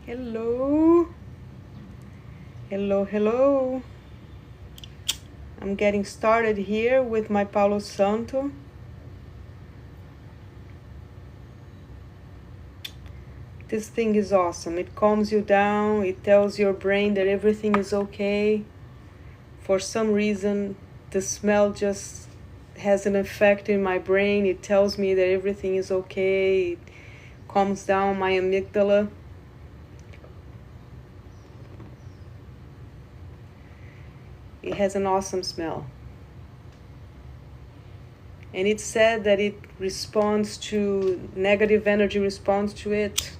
Hello. Hello, hello. I'm getting started here with my Palo Santo. This thing is awesome. It calms you down. It tells your brain that everything is okay. For some reason, the smell just has an effect in my brain. It tells me that everything is okay. It calms down my amygdala. It has an awesome smell. And it's said that it responds to negative energy, responds to it.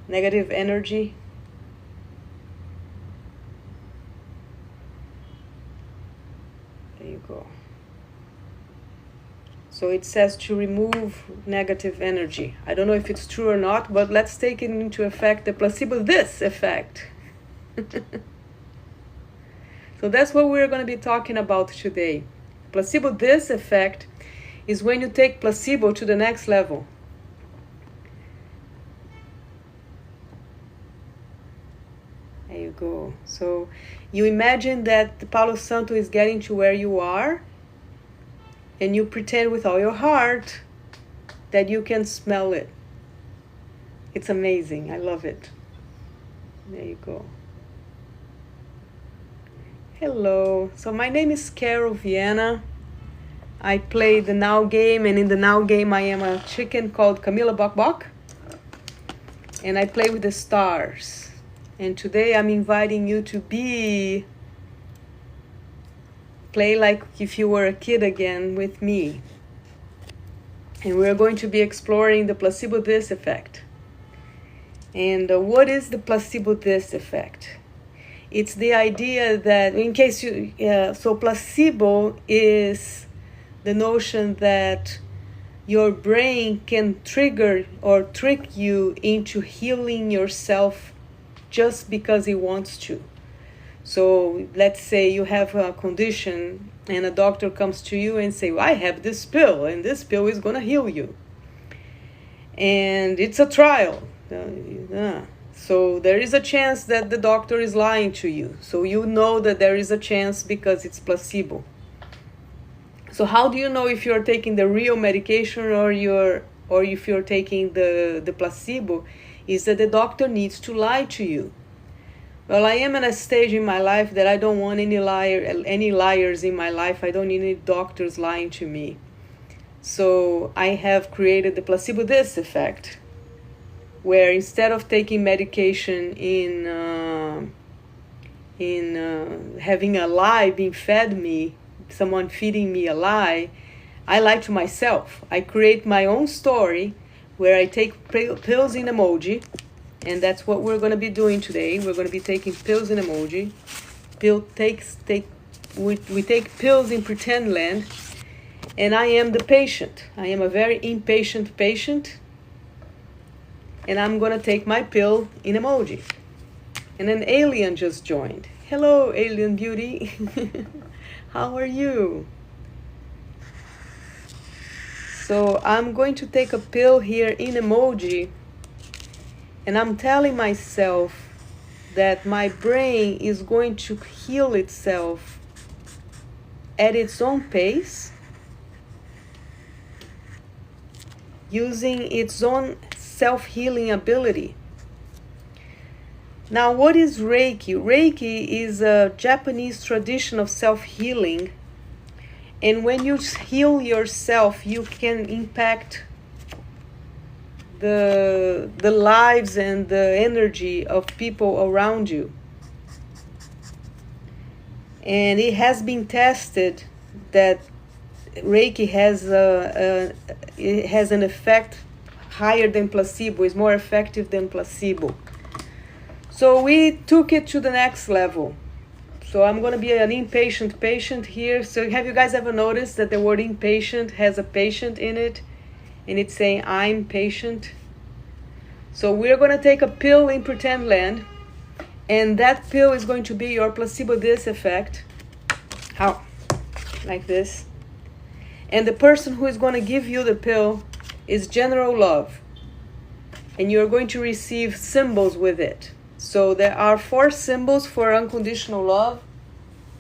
Negative energy. There you go. So it says to remove negative energy. I don't know if it's true or not, but let's take it into effect, the placebo this effect. So that's what we're going to be talking about today. Placebo this effect is when you take placebo to the next level. There you go. So you imagine that the Palo Santo is getting to where you are, and you pretend with all your heart that you can smell it. It's amazing. I love it. There you go. Hello. So my name is Carol Viana. I play the Now game, and in the Now game I am a chicken called Camila Bok Bok. And I play with the stars. And today I'm inviting you to play like if you were a kid again with me. And we're going to be exploring the placebo this effect. And what is the placebo this effect? It's the idea that, in case you, so placebo is the notion that your brain can trigger or trick you into healing yourself just because it wants to. So let's say you have a condition and a doctor comes to you and say, well, I have this pill and this pill is going to heal you. And it's a trial. So there is a chance that the doctor is lying to you. So you know that there is a chance because it's placebo. So how do you know if you're taking the real medication or if you're taking the placebo? Is that the doctor needs to lie to you. Well, I am at a stage in my life that I don't want any liars in my life. I don't need any doctors lying to me. So I have created the placebo this effect, where instead of taking medication in having a lie being fed me, someone feeding me a lie, I lie to myself. I create my own story where I take pills in emoji, and that's what we're going to be doing today. We're going to be taking pills in emoji. We take pills in pretend land, and I am the patient. I am a very impatient patient, and I'm going to take my pill in emoji. And an alien just joined. Hello, alien beauty. How are you? So I'm going to take a pill here in emoji, and I'm telling myself that my brain is going to heal itself at its own pace, using its own self-healing ability. Now, what is Reiki? Reiki is a Japanese tradition of self-healing. And when you heal yourself, you can impact the lives and the energy of people around you. And it has been tested that Reiki has an effect higher than placebo, is more effective than placebo. So we took it to the next level. So I'm going to be an impatient patient here. So have you guys ever noticed that the word impatient has a patient in it? And it's saying, I'm patient. So we're going to take a pill in pretend land. And that pill is going to be your placebo this effect. How? Like this. And the person who is going to give you the pill is general love. And you're going to receive symbols with it. So there are 4 symbols for unconditional love: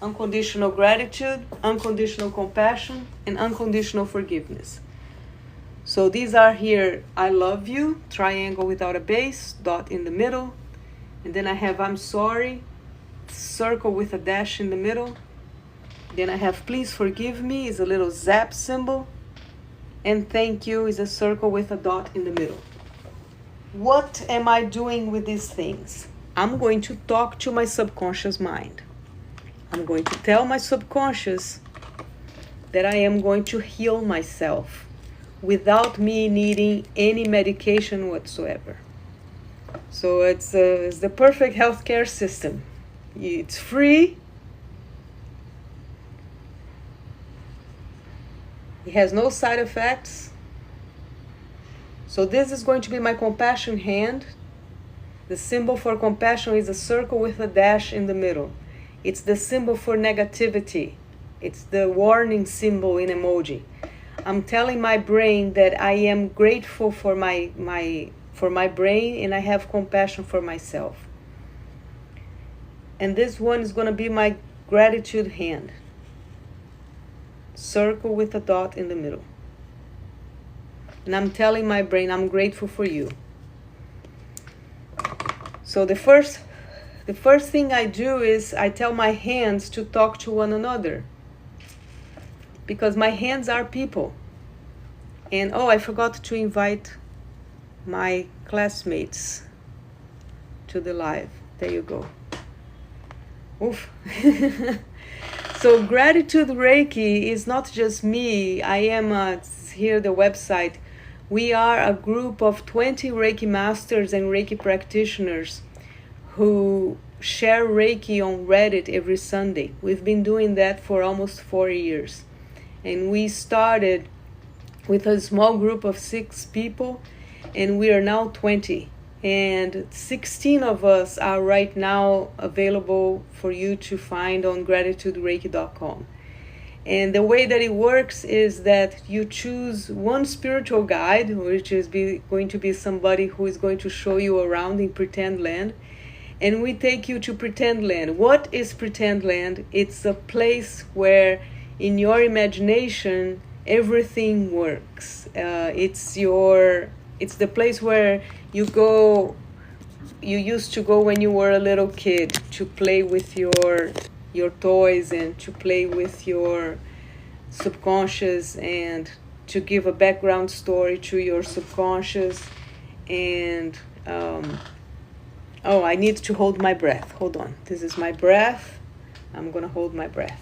unconditional gratitude, unconditional compassion, and unconditional forgiveness. So these are here: I love you, triangle without a base, dot in the middle. And then I have I'm sorry, circle with a dash in the middle. Then I have please forgive me, is a little zap symbol. And thank you is a circle with a dot in the middle. What am I doing with these things? I'm going to talk to my subconscious mind. I'm going to tell my subconscious that I am going to heal myself without me needing any medication whatsoever. So it's the perfect healthcare system. It's free. It has no side effects. So this is going to be my compassion hand. The symbol for compassion is a circle with a dash in the middle. It's the symbol for negativity. It's the warning symbol in emoji. I'm telling my brain that I am grateful for my brain, and I have compassion for myself. And this one is going to be my gratitude hand. Circle with a dot in the middle. And I'm telling my brain, I'm grateful for you. So the first thing I do is I tell my hands to talk to one another. Because my hands are people. And I forgot to invite my classmates to the live. There you go. Oof. So gratitude Reiki is not just me. I am here the website. We are a group of 20 Reiki masters and Reiki practitioners who share Reiki on Reddit every Sunday. We've been doing that for almost 4 years. And we started with a small group of 6 people, and we are now 20. And 16 of us are right now available for you to find on gratitudereiki.com. And the way that it works is that you choose one spiritual guide, which is going to be somebody who is going to show you around in pretend land. And we take you to pretend land. What is pretend land? It's a place where in your imagination everything works. It's the place where you used to go when you were a little kid to play with your toys and to play with your subconscious and to give a background story to your subconscious. And I need to hold my breath. Hold on. This is my breath. I'm going to hold my breath.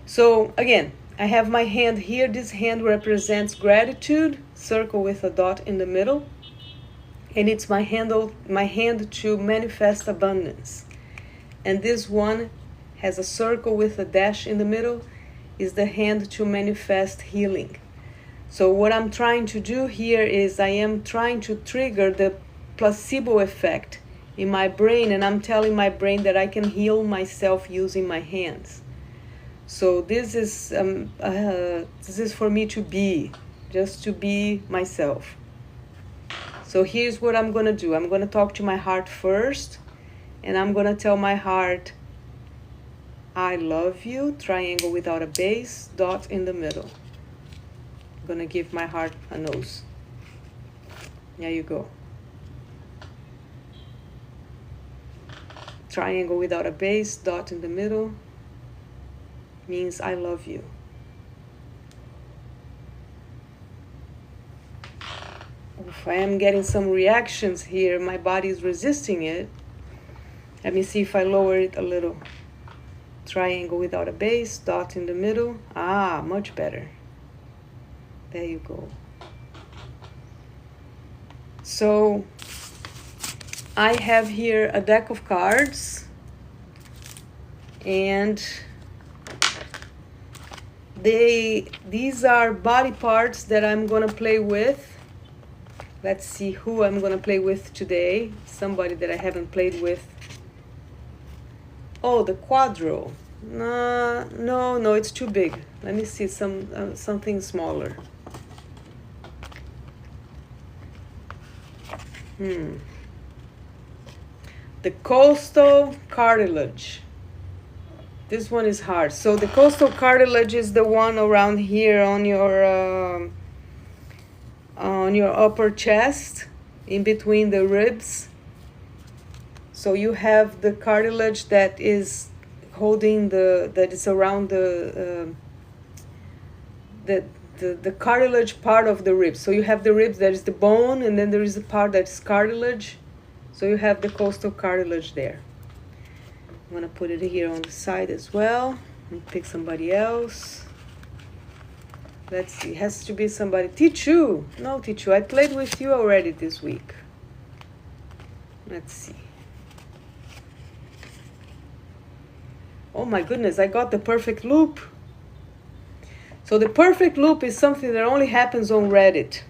So again, I have my hand here. This hand represents gratitude, circle with a dot in the middle. And it's my hand to manifest abundance. And this one has a circle with a dash in the middle, is the hand to manifest healing. So what I'm trying to do here is I am trying to trigger the placebo effect in my brain, and I'm telling my brain that I can heal myself using my hands. So this is for me to be, just to be myself. So here's what I'm going to do. I'm going to talk to my heart first, and I'm going to tell my heart, I love you, triangle without a base, dot in the middle. I'm going to give my heart a nose. There you go. Triangle without a base, dot in the middle, means I love you. If I am getting some reactions here, my body is resisting it. Let me see if I lower it a little. Triangle without a base, dot in the middle. Much better. There you go. So I have here a deck of cards, and these are body parts that I'm gonna play with. Let's see who I'm gonna play with today. Somebody that I haven't played with. Oh, the quadro. No, it's too big. Let me see something smaller. The costal cartilage. This one is hard. So the costal cartilage is the one around here on your upper chest, in between the ribs. So you have the cartilage that is holding that is around the cartilage part of the ribs. So you have the ribs, that is the bone, and then there is a part that's cartilage. So you have the costal cartilage there. I'm gonna put it here on the side as well and pick somebody else. Let's see, it has to be somebody. Tichu. No, Tichu, I played with you already this week. Let's see. Oh my goodness, I got the perfect loop. So the perfect loop is something that only happens on Reddit,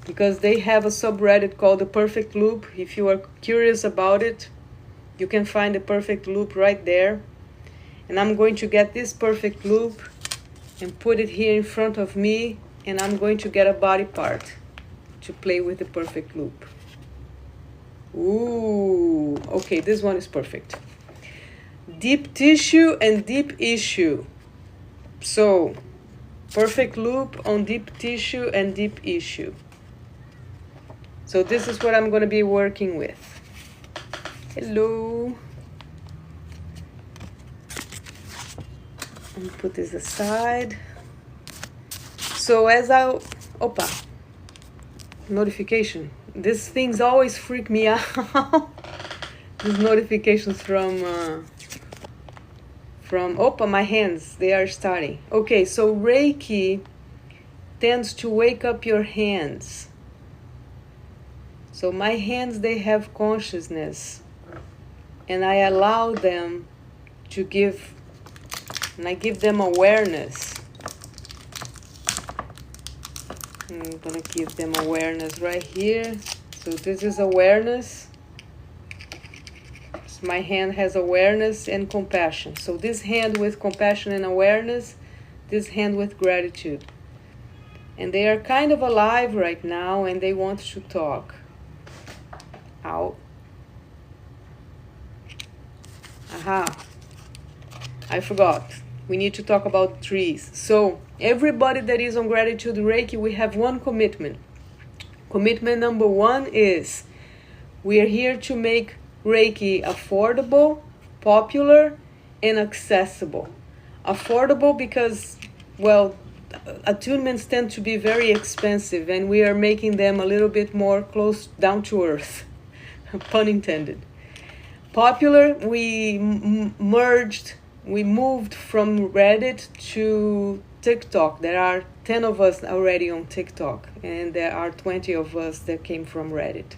because they have a subreddit called the perfect loop. If you are curious about it, you can find the perfect loop right there. And I'm going to get this perfect loop and put it here in front of me, and I'm going to get a body part to play with the perfect loop. Ooh, okay, this one is perfect. Deep tissue and deep issue. So, perfect loop on deep tissue and deep issue. So this is what I'm going to be working with. Hello. Let me put this aside. So as notification. These things always freak me out. These notifications from my hands, they are starting. Okay, so Reiki tends to wake up your hands. So my hands, they have consciousness, and I allow them to give, and I give them awareness. I'm gonna give them awareness right here. So this is awareness. So my hand has awareness and compassion. So this hand with compassion and awareness, this hand with gratitude. And they are kind of alive right now, and they want to talk. Ow. Aha. I forgot. We need to talk about trees. So everybody that is on Gratitude Reiki, we have one commitment. Commitment number one is we are here to make Reiki affordable, popular, and accessible. Affordable because, well, attunements tend to be very expensive, and we are making them a little bit more close, down to earth. Pun intended. Popular, we moved from Reddit to TikTok. There are 10 of us already on TikTok, and there are 20 of us that came from Reddit.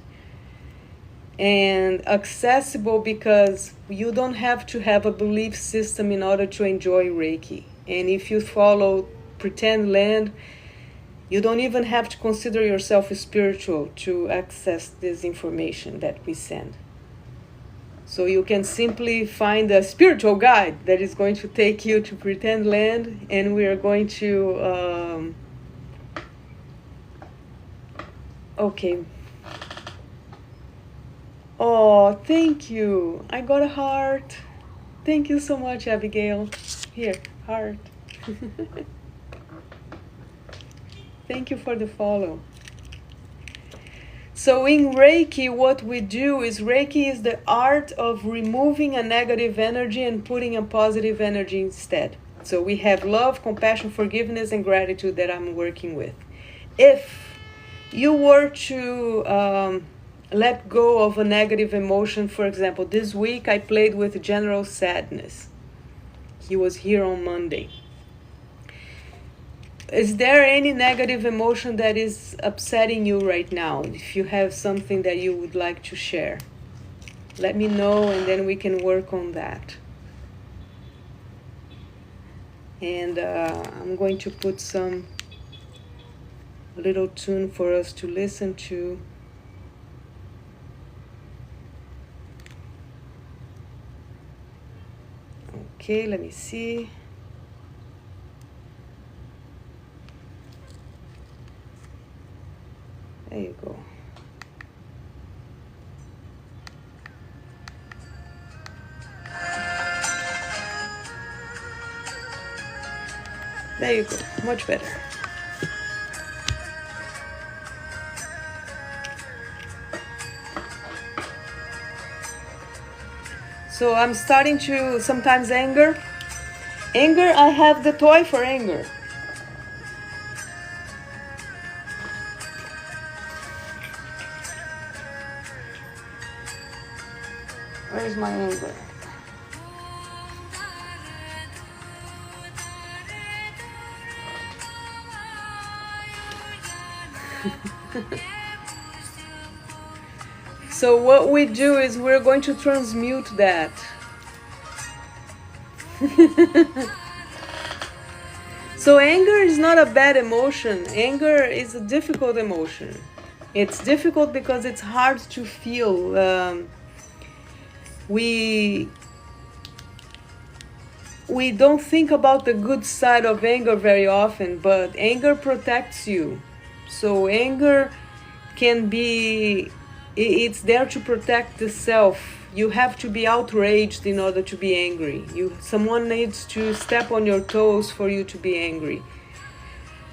And accessible because you don't have to have a belief system in order to enjoy Reiki. And if you follow Pretend Land, you don't even have to consider yourself spiritual to access this information that we send. So you can simply find a spiritual guide that is going to take you to Pretend Land, and we are going to... Okay. Oh, thank you. I got a heart. Thank you so much, Abigail. Here, heart. Thank you for the follow. So in Reiki, what we do is Reiki is the art of removing a negative energy and putting a positive energy instead. So we have love, compassion, forgiveness, and gratitude that I'm working with. If you were to let go of a negative emotion, for example, this week I played with general sadness. He was here on Monday. Is there any negative emotion that is upsetting you right now? If you have something that you would like to share, let me know, and then we can work on that. And I'm going to put some little tune for us to listen to. Okay, let me see. There you go. There you go, much better. So I'm starting to sometimes anger. Anger, I have the toy for anger. Where's my anger? So what we do is we're going to transmute that. So anger is not a bad emotion. Anger is a difficult emotion. It's difficult because it's hard to feel. We don't think about the good side of anger very often, but anger protects you. So anger can be, it's there to protect the self. You have to be outraged in order to be angry. Someone needs to step on your toes for you to be angry.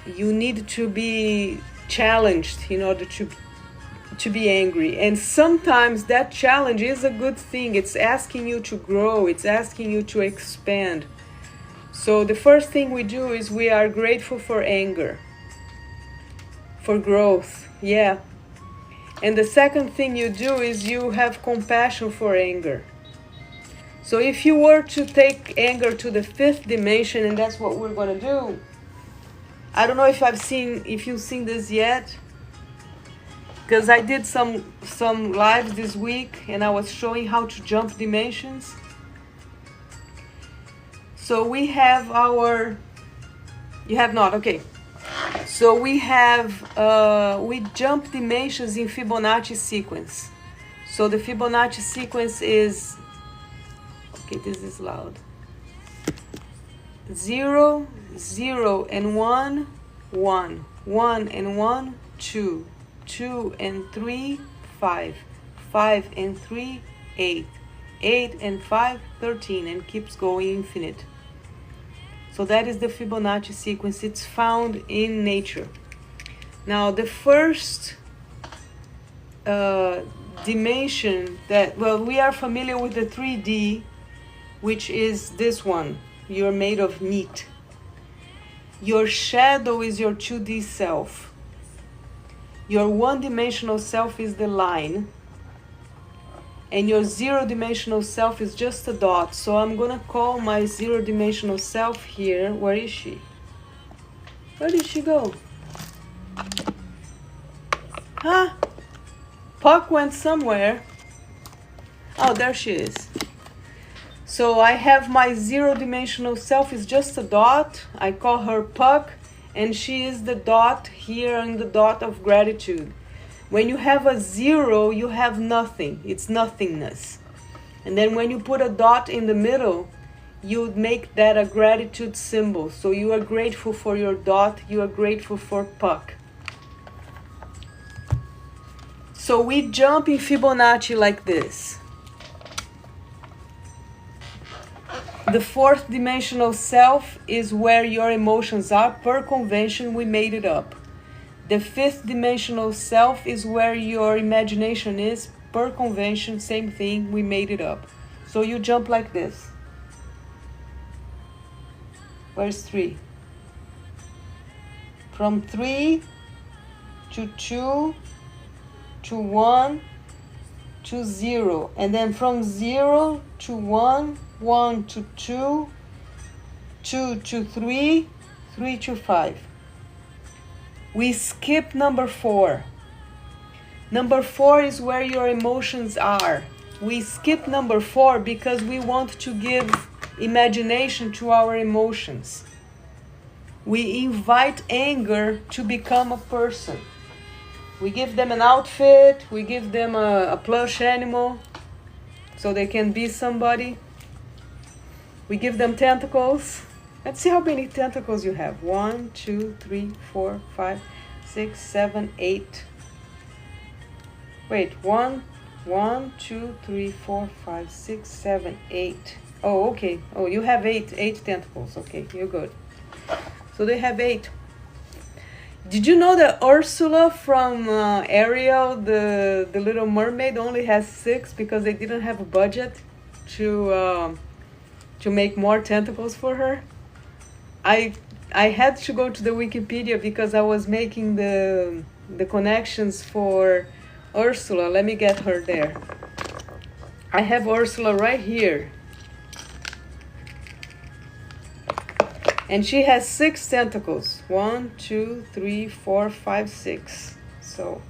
You need to be challenged in order to be angry. And sometimes that challenge is a good thing. It's asking you to grow. It's asking you to expand. So the first thing we do is we are grateful for anger, for growth. Yeah. And the second thing you do is you have compassion for anger. So if you were to take anger to the 5th dimension, and that's what we're going to do. I don't know if you've seen this yet, because I did some lives this week and I was showing how to jump dimensions. So we have you have not, okay. So we jump dimensions in Fibonacci sequence. So the Fibonacci sequence is, okay, this is loud. 0, 0 and 1, 1, 1 and 1, 2, 2 and 3, 5, 5 and 3, 8, 8 and 5, 13, and keeps going infinite. So that is the Fibonacci sequence. It's found in nature. Now the first dimension that, well, we are familiar with the 3D, which is this one. You're made of meat. Your shadow is your 2D self. Your one-dimensional self is the line. And your zero-dimensional self is just a dot. So I'm going to call my zero-dimensional self here. Where is she? Where did she go? Huh? Puck went somewhere. Oh, there she is. So I have my zero-dimensional self is just a dot. I call her Puck. And she is the dot here in the dot of gratitude. When you have a 0, you have nothing. It's nothingness. And then when you put a dot in the middle, you make that a gratitude symbol. So you are grateful for your dot. You are grateful for Puck. So we jump in Fibonacci like this. The 4th dimensional self is where your emotions are. Per convention, we made it up. The 5th dimensional self is where your imagination is. Per convention, same thing, we made it up. So you jump like this. Where's 3? From 3 to 2 to 1 to 0. And then from 0 to 1, 1 to 2, 2 to 3, 3 to 5. We skip number 4. Number 4 is where your emotions are. We skip number 4 because we want to give imagination to our emotions. We invite anger to become a person. We give them an outfit, we give them a plush animal so they can be somebody. We give them tentacles. Let's see how many tentacles you have. 1, 2, 3, 4, 5, 6, 7, 8. Wait, 1, 2, 3, 4, 5, 6, 7, 8. Oh, okay. Oh, you have eight tentacles. Okay, you're good. So they have 8. Did you know that Ursula from Ariel, the Little Mermaid, only has 6 because they didn't have a budget to make more tentacles for her? I had to go to the Wikipedia because I was making the connections for Ursula. Let me get her there. I have Ursula right here. And she has 6 tentacles. 1, 2, 3, 4, 5, 6. So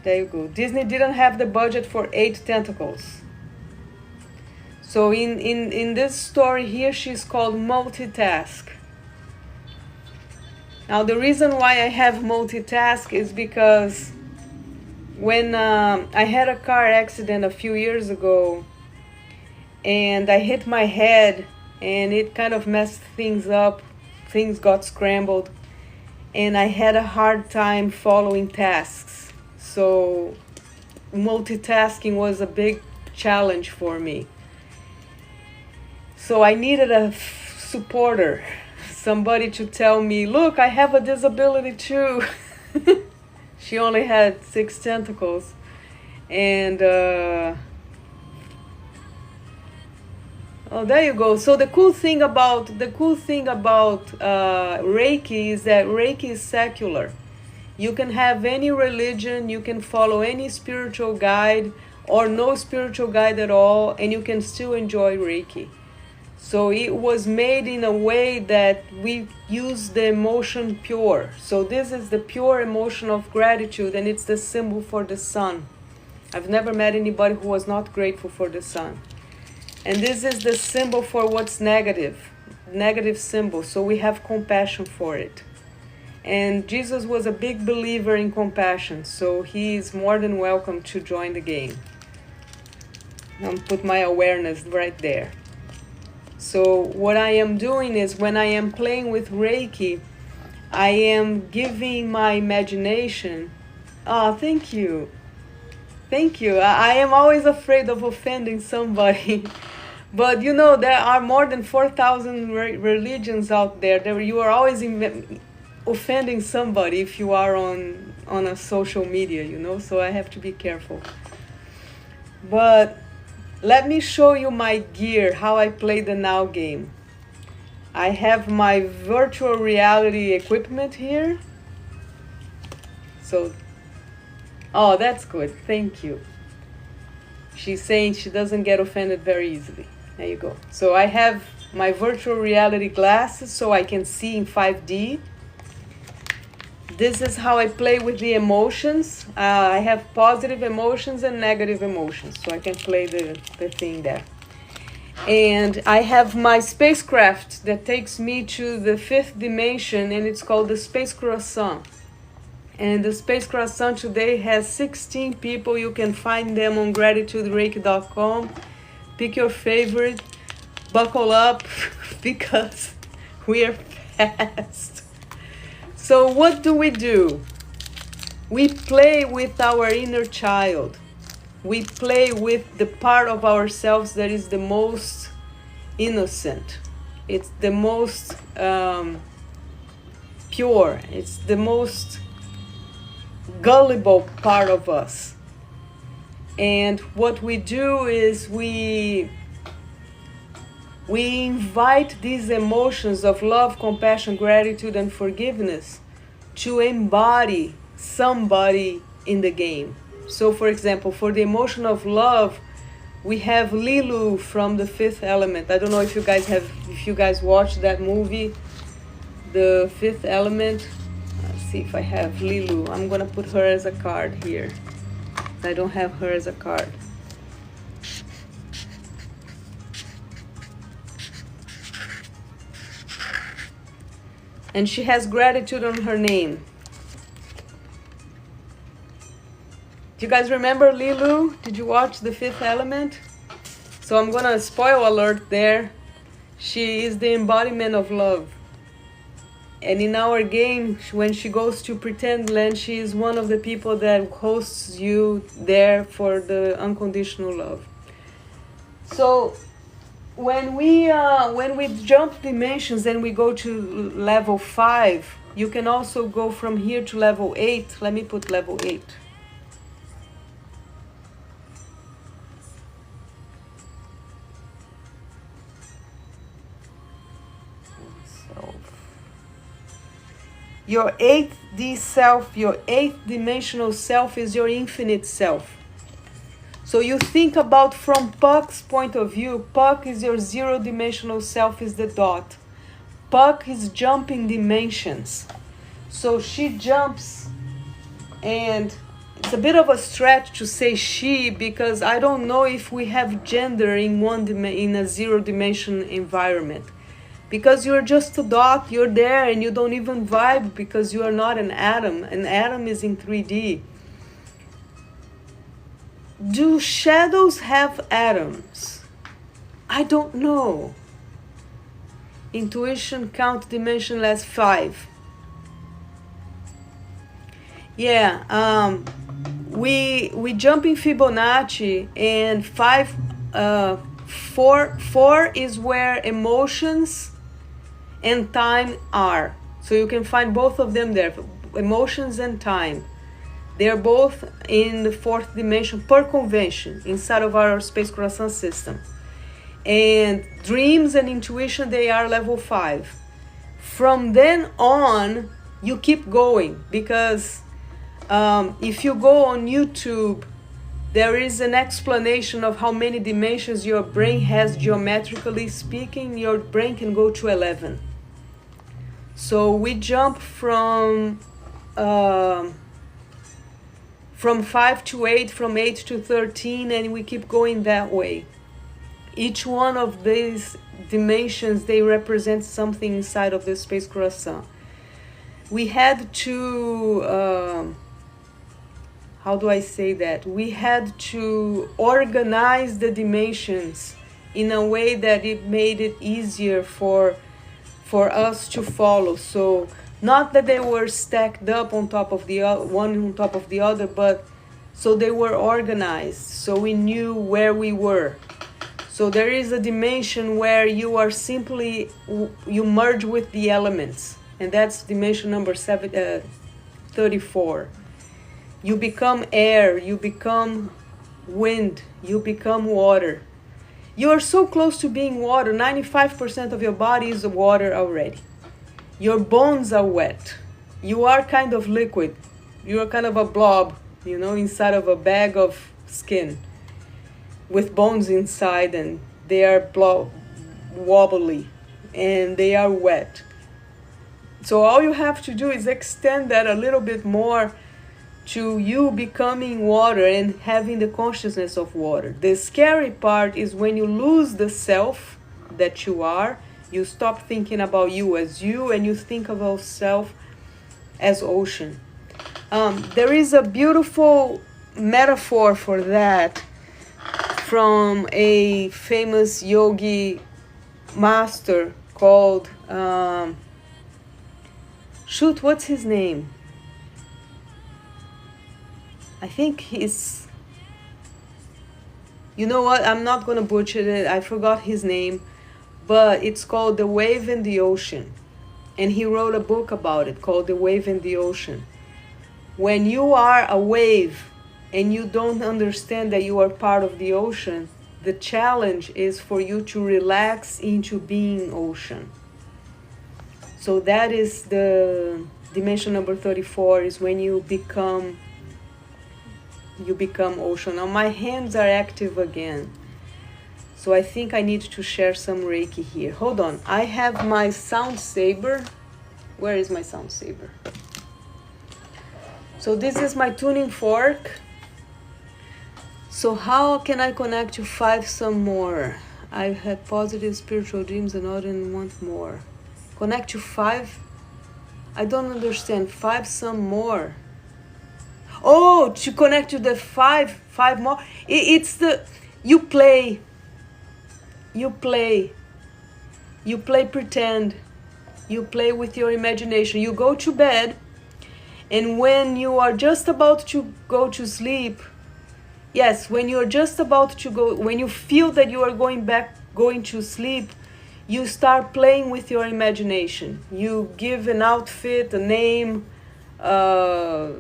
there you go. Disney didn't have the budget for 8 tentacles. So in this story here, she's called multitask. Now the reason why I have multitask is because when I had a car accident a few years ago, and I hit my head, and it kind of messed things up. Things got scrambled, and I had a hard time following tasks. So multitasking was a big challenge for me. So I needed a supporter, somebody to tell me, look, I have a disability too. She only had 6 tentacles, and oh, there you go. So the cool thing about Reiki is that Reiki is secular. You can have any religion, you can follow any spiritual guide or no spiritual guide at all, and you can still enjoy Reiki. So it was made in a way that we use the emotion pure. So this is the pure emotion of gratitude, and it's the symbol for the sun. I've never met anybody who was not grateful for the sun. And this is the symbol for what's negative symbol. So we have compassion for it. And Jesus was a big believer in compassion, so he is more than welcome to join the game. I'll put my awareness right there. So what I am doing is, when I am playing with Reiki, I am giving my imagination. Oh, thank you. Thank you. I am always afraid of offending somebody. But you know, there are more than 4,000 religions out there. You are always offending somebody if you are on a social media, you know, so I have to be careful. But let me show you my gear, how I play the Now game. I have my virtual reality equipment here. So, oh, that's good. Thank you. She's saying she doesn't get offended very easily. There you go. So I have my virtual reality glasses so I can see in 5D. This is how I play with the emotions. I have positive emotions and negative emotions, so I can play the thing there. And I have my spacecraft that takes me to the 5th dimension, and it's called the Space Croissant. And the Space Croissant today has 16 people. You can find them on gratitudereiki.com. Pick your favorite, buckle up, because we are fast. So what do? We play with our inner child. We play with the part of ourselves that is the most innocent. It's the most pure. It's the most gullible part of us. And what we do is we invite these emotions of love, compassion, gratitude, and forgiveness to embody somebody in the game. So, for example, for the emotion of love, we have Lilu from the 5th Element. I don't know if you guys watched that movie, The 5th Element. Let's see if I have Lilu. I'm gonna put her as a card here. I don't have her as a card. And she has gratitude on her name. Do you guys remember Lilu? Did you watch The 5th Element? So I'm gonna spoil alert there. She is the embodiment of love. And in our game, when she goes to Pretend Land, she is one of the people that hosts you there for the unconditional love. So when we jump dimensions and we go to level 5, you can also go from here to level 8. Let me put level 8. Your 8D self, your 8th dimensional self is your infinite self. So you think about from Puck's point of view, Puck is your 0-dimensional self, is the dot. Puck is jumping dimensions. So she jumps, and it's a bit of a stretch to say she, because I don't know if we have gender in in a 0-dimension environment. Because you're just a dot, you're there and you don't even vibe because you are not an atom. An atom is in 3D. Do shadows have atoms? I don't know. Intuition count dimensionless 5. Yeah, we jump in Fibonacci, and 4 is where emotions and time are. So you can find both of them there, emotions and time. They are both in the 4th dimension per convention inside of our space croissant system. And dreams and intuition, they are level 5. From then on, you keep going, because if you go on YouTube, there is an explanation of how many dimensions your brain has geometrically speaking. Your brain can go to 11. So we jump from 5 to 8, from 8 to 13, and we keep going that way. Each one of these dimensions, they represent something inside of the space croissant. We had to, how do I say that? We had to organize the dimensions in a way that it made it easier for us to follow. So not that they were stacked up on top of the one on top of the other, but so they were organized, so we knew where we were. So there is a dimension where you are simply, you merge with the elements, and that's dimension number 34. You become air, you become wind, you become water. You are so close to being water. 95% of your body is water already. Your bones are wet. You are kind of liquid. You are kind of a blob, you know, inside of a bag of skin with bones inside, and they are wobbly and they are wet. So all you have to do is extend that a little bit more to you becoming water and having the consciousness of water. The scary part is when you lose the self that you are, you stop thinking about you as you, and you think of yourself as ocean. There is a beautiful metaphor for that from a famous yogi master called, what's his name? I think he's, you know what, I'm not going to butcher it, I forgot his name, but it's called The Wave in the Ocean. And he wrote a book about it called The Wave in the Ocean. When you are a wave and you don't understand that you are part of the ocean, the challenge is for you to relax into being ocean. So that is the dimension number 34, is when you become ocean. Now my hands are active again, so I think I need to share some Reiki here. Hold on, I have my sound saber. Where is my sound saber? So this is my tuning fork. So how can I connect to 5 some more? I've had positive spiritual dreams and I didn't want more. Connect to 5? I don't understand. 5 some more. Oh, to connect to the 5 more. It's the, you play you play. You play pretend. You play with your imagination. You go to bed, and when you are just about to go to sleep, yes, when you're just about to go, when you feel that you are going to sleep, you start playing with your imagination. You give an outfit, a name, a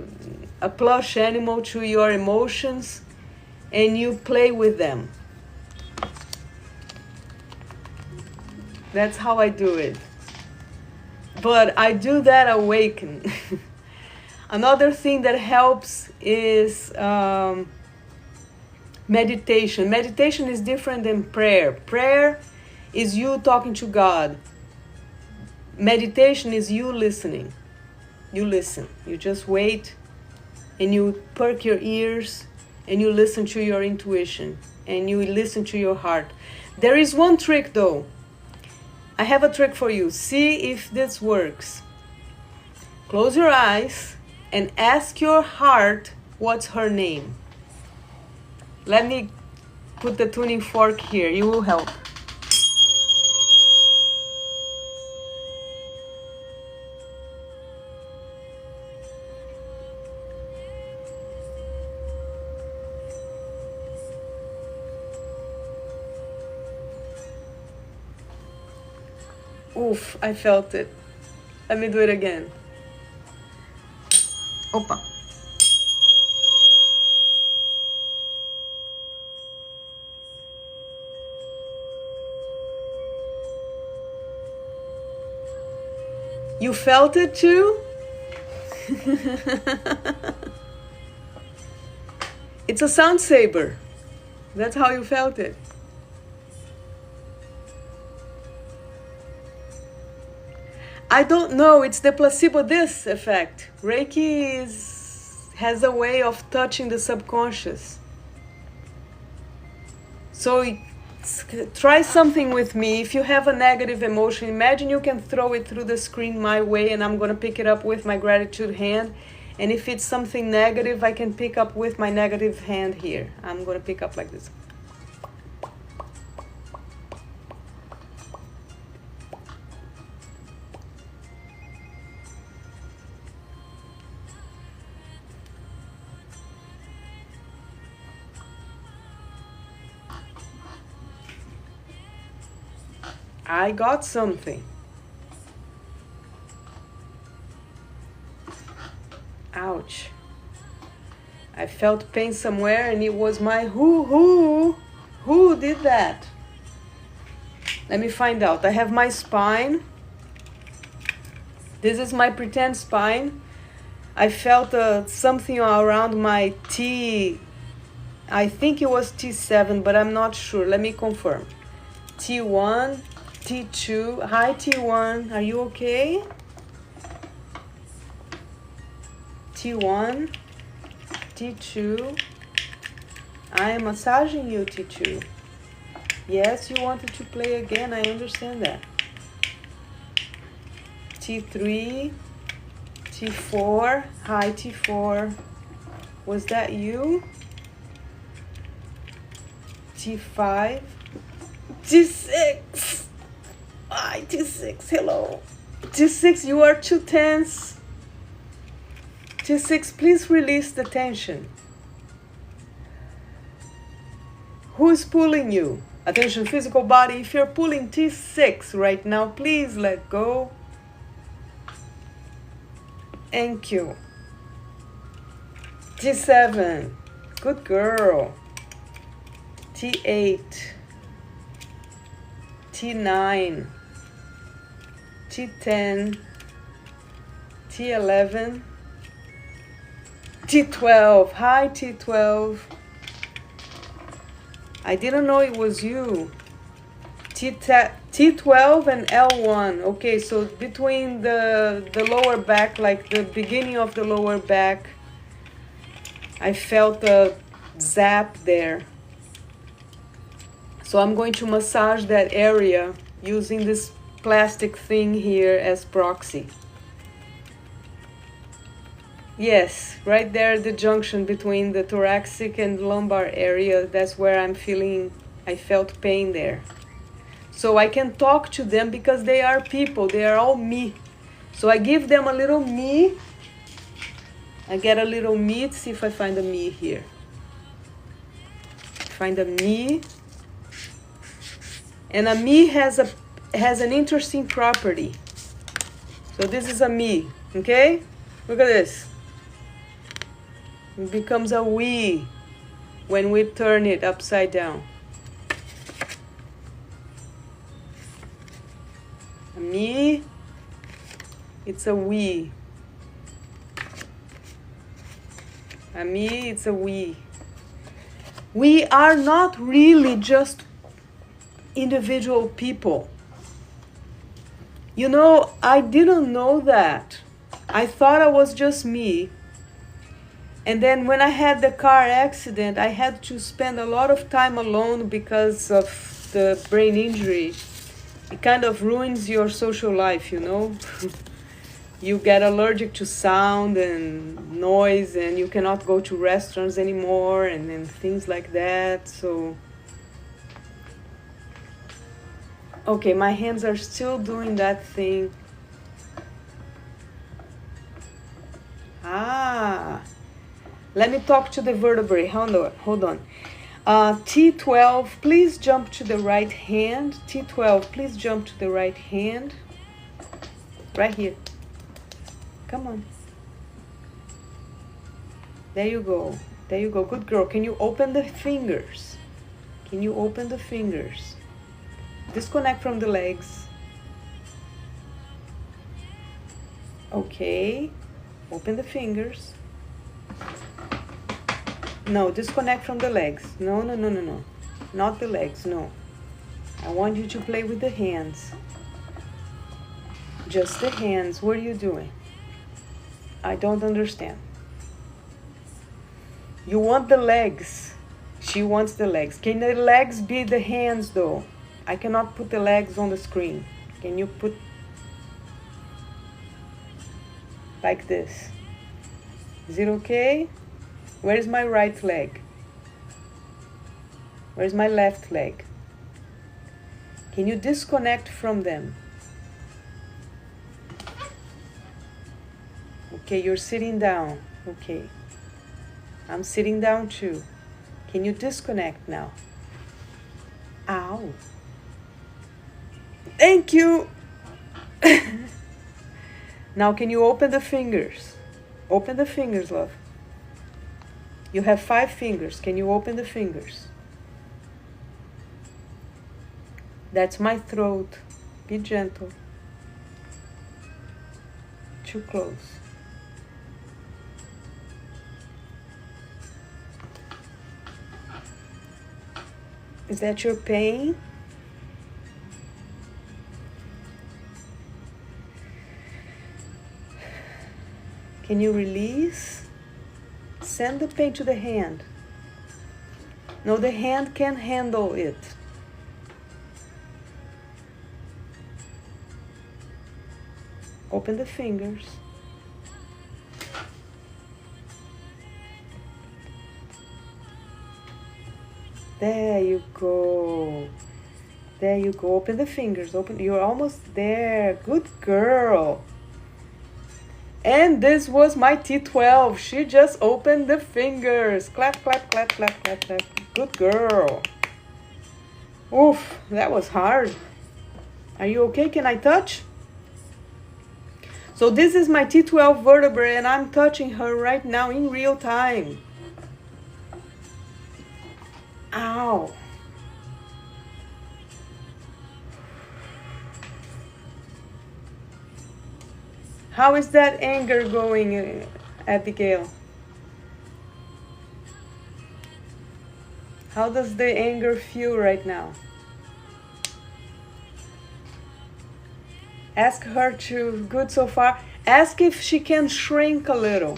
plush animal to your emotions, and you play with them. That's how I do it. But I do that awaken. Another thing that helps is meditation. Meditation is different than prayer. Prayer is you talking to God. Meditation is you listening. You listen. You just wait and you perk your ears and you listen to your intuition and you listen to your heart. There is one trick though. I have a trick for you. See if this works. Close your eyes and ask your heart what's her name. Let me put the tuning fork here. You will help. Oof, I felt it. Let me do it again. Opa. You felt it too? It's a sound saber. That's how you felt it. I don't know, it's the placebo this effect. Reiki has a way of touching the subconscious. So try something with me. If you have a negative emotion, imagine you can throw it through the screen my way and I'm going to pick it up with my gratitude hand. And if it's something negative, I can pick up with my negative hand here. I'm going to pick up like this. I got something. Ouch. I felt pain somewhere and it was my who did that? Let me find out. I have my spine. This is my pretend spine. I felt something around my T. I think it was T7, but I'm not sure. Let me confirm. T1. T2, hi T1, are you okay? T1, T2, I am massaging you T2. Yes, you wanted to play again, I understand that. T3, T4, hi T4, was that you? T5, T6. Hi, T6, hello. T6, you are too tense. T6, please release the tension. Who is pulling you? Attention, physical body. If you're pulling T6 right now, please let go. Thank you. T7, good girl. T8, T9, T10, T11, T12. Hi, T12. I didn't know it was you. T12 and L1. Okay, so between the lower back, like the beginning of the lower back, I felt a zap there. So I'm going to massage that area using this plastic thing here as proxy. Yes, right there at the junction between the thoracic and lumbar area, that's where I'm feeling, I felt pain there. So I can talk to them because they are people. They are all me. So I give them a little me. I get a little me. Let's see if I find a me here. Find a me. And a me has an interesting property. So this is a me, okay? Look at this. It becomes a we when we turn it upside down. A me, it's a we. A me, it's a we. We are not really just individual people. You know, I didn't know that. I thought I was just me. And then when I had the car accident, I had to spend a lot of time alone because of the brain injury. It kind of ruins your social life, you know. You get allergic to sound and noise, and you cannot go to restaurants anymore, and things like that. So, okay, my hands are still doing that thing. Let me talk to the vertebrae. Hold on. T12, please jump to the right hand. T12, please jump to the right hand. Right here. Come on. There you go. There you go. Good girl. Can you open the fingers? Can you open the fingers? Disconnect from the legs. Okay. Open the fingers. No, disconnect from the legs. No. Not the legs, no. I want you to play with the hands. Just the hands. What are you doing? I don't understand. You want the legs. She wants the legs. Can the legs be the hands though? I cannot put the legs on the screen. Can you put like this? Is it okay? Where is my right leg? Where's my left leg? Can you disconnect from them? Okay, you're sitting down. Okay. I'm sitting down too. Can you disconnect now? Ow. Thank you. Now can you open the fingers? Open the fingers, love. You have 5 fingers. Can you open the fingers? That's my throat. Be gentle. Too close. Is that your pain? Can you release? Send the pain to the hand. No, the hand can handle it. Open the fingers. There you go. There you go. Open the fingers. Open. You're almost there. Good girl. And this was my T12. She just opened the fingers. Clap, clap, clap, clap, clap, clap. Good girl. Oof, that was hard. Are you okay? Can I touch? So this is my T12 vertebrae, and I'm touching her right now in real time. Ow. How is that anger going, Abigail? How does the anger feel right now? Ask her to, good so far. Ask if she can shrink a little.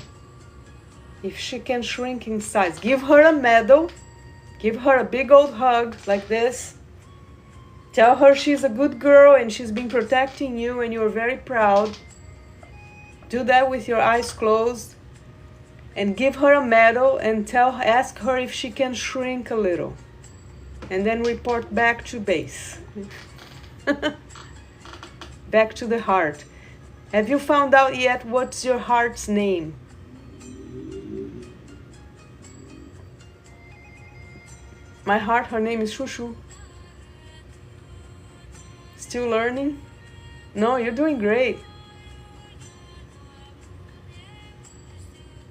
If she can shrink in size. Give her a medal. Give her a big old hug like this. Tell her she's a good girl and she's been protecting you and you're very proud. Do that with your eyes closed. And give her a medal and ask her if she can shrink a little. And then report back to base. Back to the heart. Have you found out yet what's your heart's name? My heart, her name is Shushu. Still learning? No, you're doing great.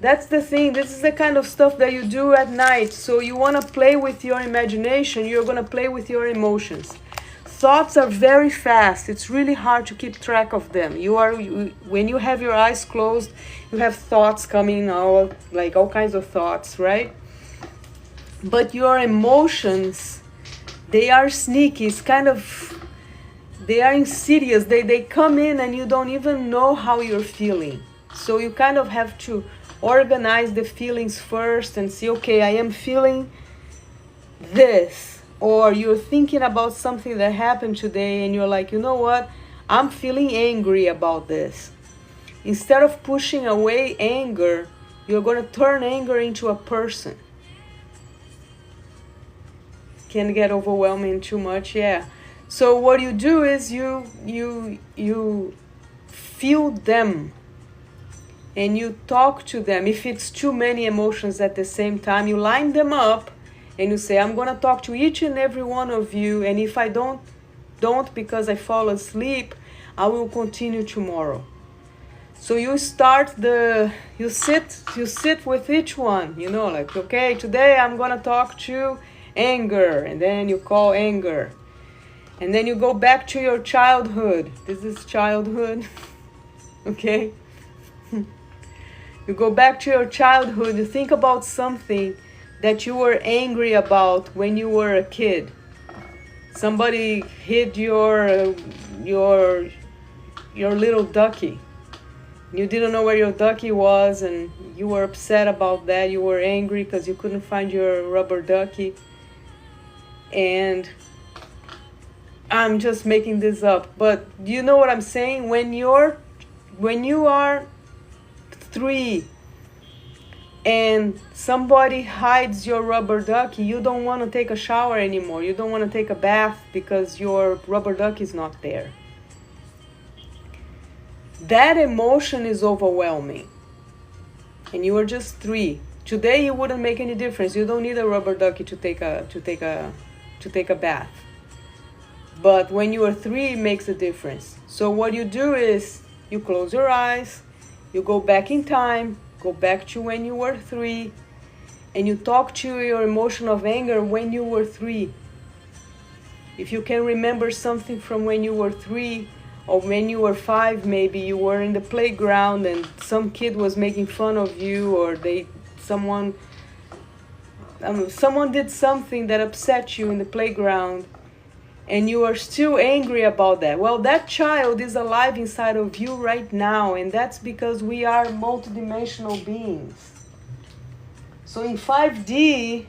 That's the thing. This is the kind of stuff that you do at night. So you want to play with your imagination. You're going to play with your emotions. Thoughts are very fast. It's really hard to keep track of them. When you have your eyes closed, you have thoughts coming out, like all kinds of thoughts, right? But your emotions, they are sneaky. It's kind of, they are insidious. They come in and you don't even know how you're feeling. So you kind of have to organize the feelings first and see, okay, I am feeling this. Or you're thinking about something that happened today and you're like, you know what? I'm feeling angry about this. Instead of pushing away anger, you're going to turn anger into a person. Can get overwhelming too much, yeah. So what you do is you feel them and you talk to them. If it's too many emotions at the same time, you line them up and you say, I'm going to talk to each and every one of you, and if I don't because I fall asleep, I will continue tomorrow. So you you sit with each one, you know, like, okay, today I'm going to talk to anger, and then you call anger. And then you go back to your childhood. This is childhood, okay? You go back to your childhood, you think about something that you were angry about when you were a kid. Somebody hit your little ducky. You didn't know where your ducky was and you were upset about that. You were angry because you couldn't find your rubber ducky. And I'm just making this up, but you know what I'm saying? When you are 3 and somebody hides your rubber ducky, you don't want to take a shower anymore. You don't want to take a bath because your rubber ducky is not there. That emotion is overwhelming. And you are just 3. Today it wouldn't make any difference. You don't need a rubber ducky to take a bath. But when you are 3, it makes a difference. So what you do is you close your eyes, you go back in time, go back to when you were 3, and you talk to your emotion of anger when you were 3. If you can remember something from when you were 3, or when you were 5, maybe you were in the playground and some kid was making fun of you, or someone did something that upset you in the playground, and you are still angry about that. Well, that child is alive inside of you right now, and that's because we are multidimensional beings. So in 5D,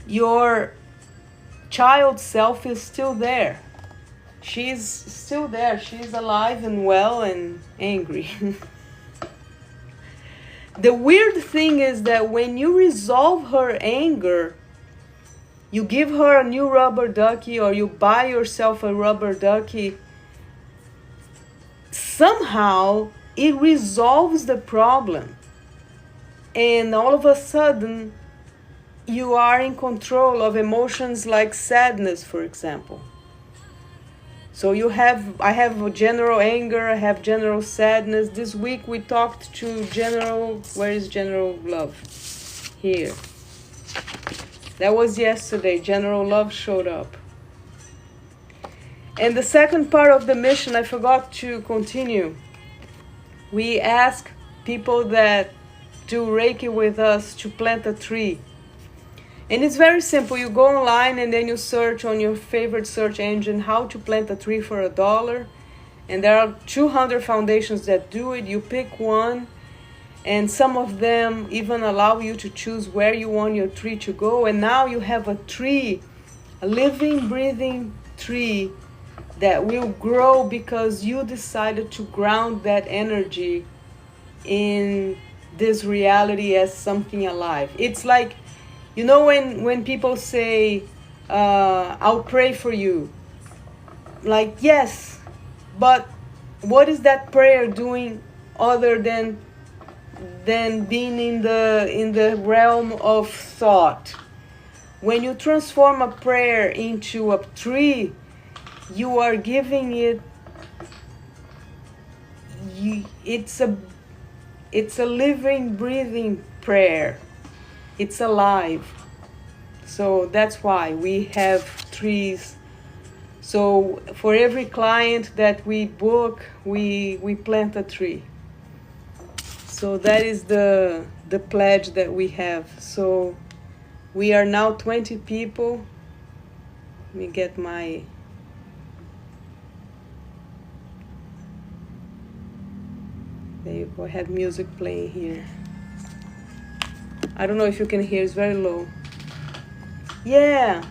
your child self is still there. She's still there. She's alive and well and angry. The weird thing is that when you resolve her anger, you give her a new rubber ducky or you buy yourself a rubber ducky, somehow it resolves the problem. And all of a sudden, you are in control of emotions like sadness, for example. So I have general anger, I have general sadness. This week we talked to where is general love? Here. That was yesterday. General love showed up. And the second part of the mission, I forgot to continue. We ask people that do Reiki with us to plant a tree. And it's very simple. You go online and then you search on your favorite search engine how to plant a tree for $1. And there are 200 foundations that do it. You pick one. And some of them even allow you to choose where you want your tree to go. And now you have a tree, a living, breathing tree that will grow because you decided to ground that energy in this reality as something alive. It's like, you know, when people say, I'll pray for you. Like, yes, but what is that prayer doing other than being in the realm of thought? When you transform a prayer into a tree, you are giving it. It's a living, breathing prayer. It's alive. So that's why we have trees. So for every client that we book, we plant a tree. So that is the pledge that we have. So we are now 20 people. Let me get my... There you go. I have music playing here. I don't know if you can hear. It's very low. Yeah.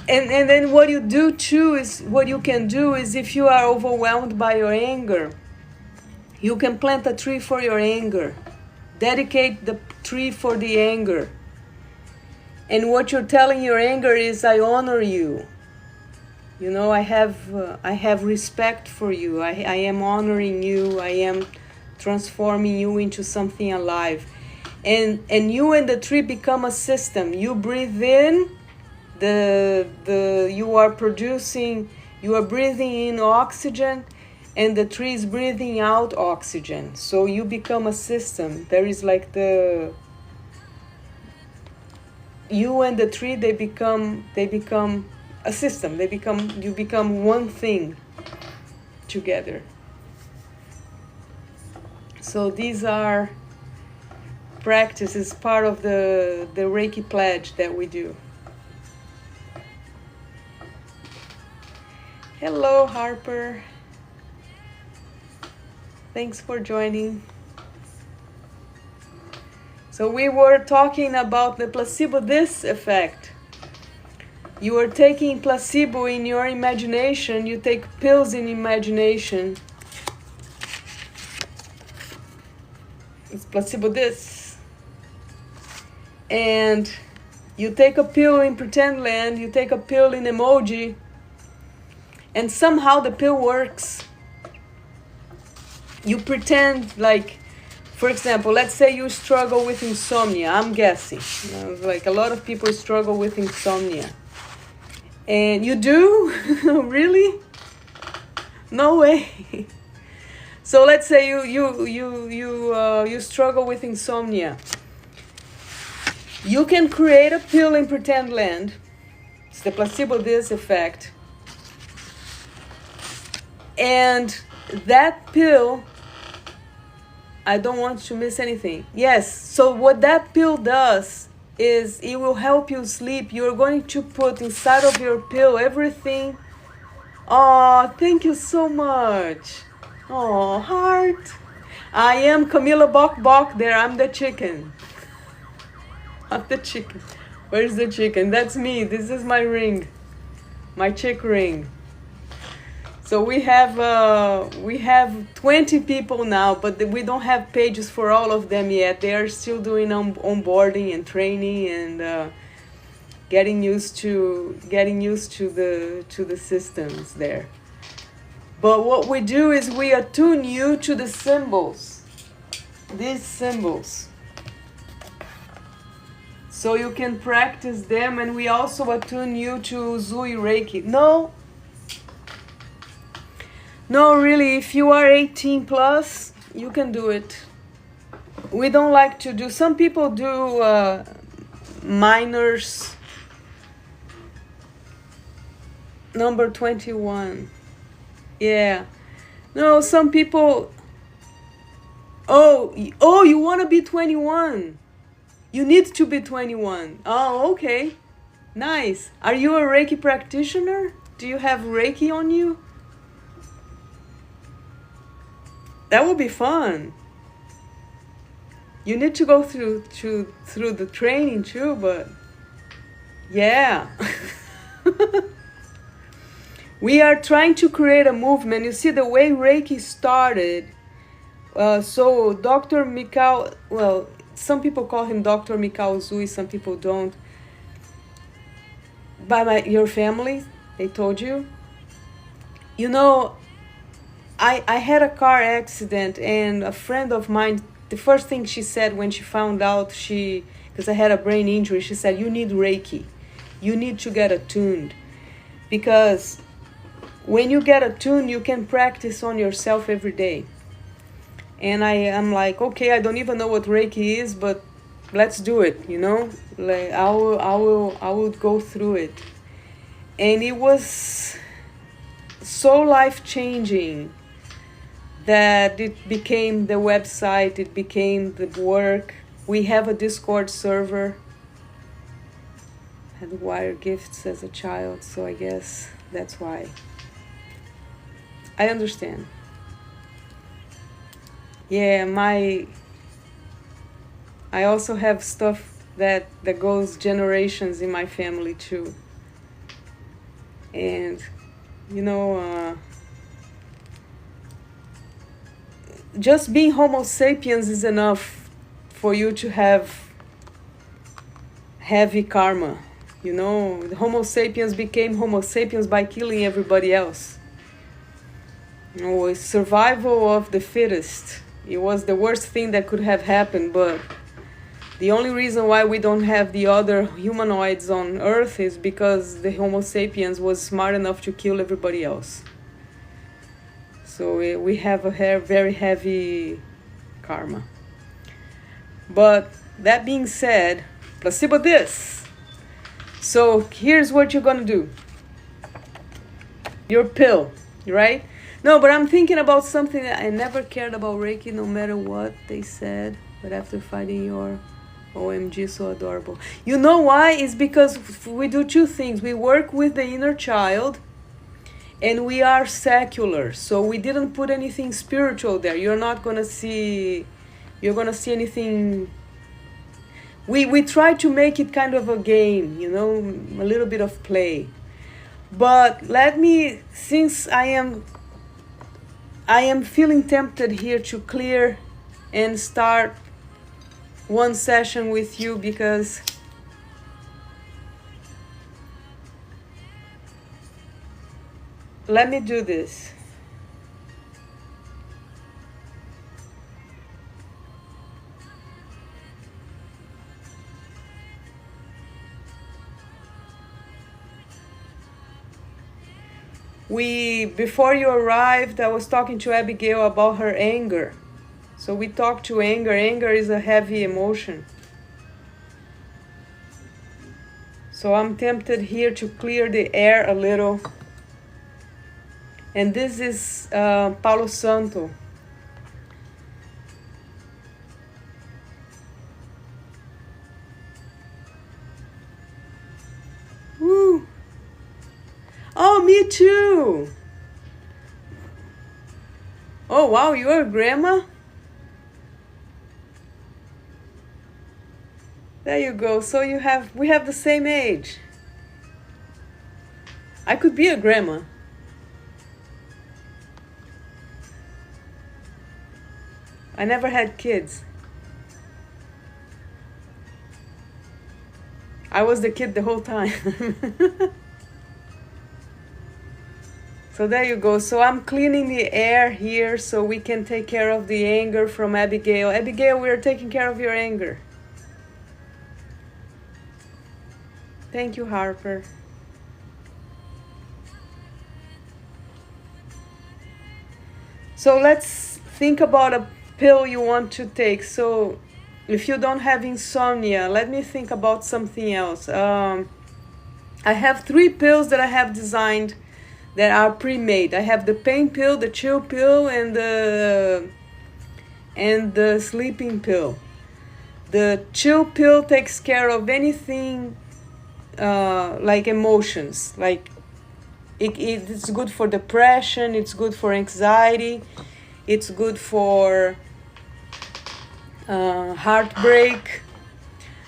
And then what you do too is, what you can do is, if you are overwhelmed by your anger, you can plant a tree for your anger. Dedicate the tree for the anger. And what you're telling your anger is, I honor you. You know, I have respect for you. I am honoring you. I am transforming you into something alive. And you and the tree become a system. You breathe in, you are breathing in oxygen, and the tree is breathing out oxygen. So you become a system. There is like you and the tree, they become a system. You become one thing together. So these are practices, part of the Reiki pledge that we do. Hello, Harper. Thanks for joining. So we were talking about the placebo this effect. You are taking placebo in your imagination. You take pills in imagination. It's placebo this. And you take a pill in pretend land. You take a pill in emoji. And somehow the pill works. You pretend like, for example, let's say you struggle with insomnia. I'm guessing. You know, like a lot of people struggle with insomnia. And you do? Really? No way. So let's say you struggle with insomnia. You can create a pill in pretend land. It's the placebo this effect. And that pill, I don't want to miss anything. Yes, so what that pill does is it will help you sleep. You're going to put inside of your pill everything. Oh, thank you so much. Oh, heart. I am Camila Bok Bok there. I'm the chicken. I'm the chicken. Where's the chicken? That's me. This is my ring. My chick ring. So we have 20 people now, but we don't have pages for all of them yet. They are still doing onboarding and training and getting used to the systems there. But what we do is we attune you to the symbols, these symbols, so you can practice them. And we also attune you to Zui Reiki. No, really, if you are 18 plus, you can do it. We don't like to do, some people do minors, number 21. Yeah. No, some people, oh, you want to be 21. You need to be 21. Oh, okay. Nice. Are you a Reiki practitioner? Do you have Reiki on you? That would be fun. You need to go through the training too, but yeah. We are trying to create a movement. You see the way Reiki started. So Dr. Mikao, well, some people call him Dr. Mikao Zui, some people don't. by your family, they told you? You know, I had a car accident, and a friend of mine, the first thing she said when she found out, because I had a brain injury, she said, you need Reiki. You need to get attuned. Because when you get attuned, you can practice on yourself every day. And I'm like, okay, I don't even know what Reiki is, but let's do it, you know? Like, I will go through it. And it was so life-changing that it became the website, it became the work. We have a Discord server. I had wire gifts as a child, so I guess that's why. I understand. Yeah, I also have stuff that goes generations in my family too. And, you know, just being Homo sapiens is enough for you to have heavy karma. You know, the Homo sapiens became Homo sapiens by killing everybody else. You know, it's survival of the fittest. It was the worst thing that could have happened, but the only reason why we don't have the other humanoids on Earth is because the Homo sapiens was smart enough to kill everybody else. So we have a very heavy karma. But that being said, placebo this. So here's what you're gonna do. Your pill, right? No, but I'm thinking about something that I never cared about Reiki, no matter what they said. But after finding your OMG, so adorable. You know why? It's because we do two things. We work with the inner child, and we are secular. So we didn't put anything spiritual there. You're gonna see anything. We try to make it kind of a game, you know, a little bit of play. But since I am feeling tempted here to clear and start one session with you, because let me do this. Before you arrived, I was talking to Abigail about her anger. So we talked to anger. Anger is a heavy emotion. So I'm tempted here to clear the air a little. And this is Palo Santo. Woo! Oh, me too! Oh, wow, you're a grandma? There you go. So we have the same age. I could be a grandma. I never had kids. I was the kid the whole time. So there you go. So I'm cleaning the air here so we can take care of the anger from Abigail. Abigail, we are taking care of your anger. Thank you, Harper. So let's think about a pill you want to take. So if you don't have insomnia, let me think about something else. I have 3 pills that I have designed that are pre-made. I have the pain pill, the chill pill, and the sleeping pill. The chill pill takes care of anything like emotions. Like it's good for depression, it's good for anxiety, it's good for heartbreak.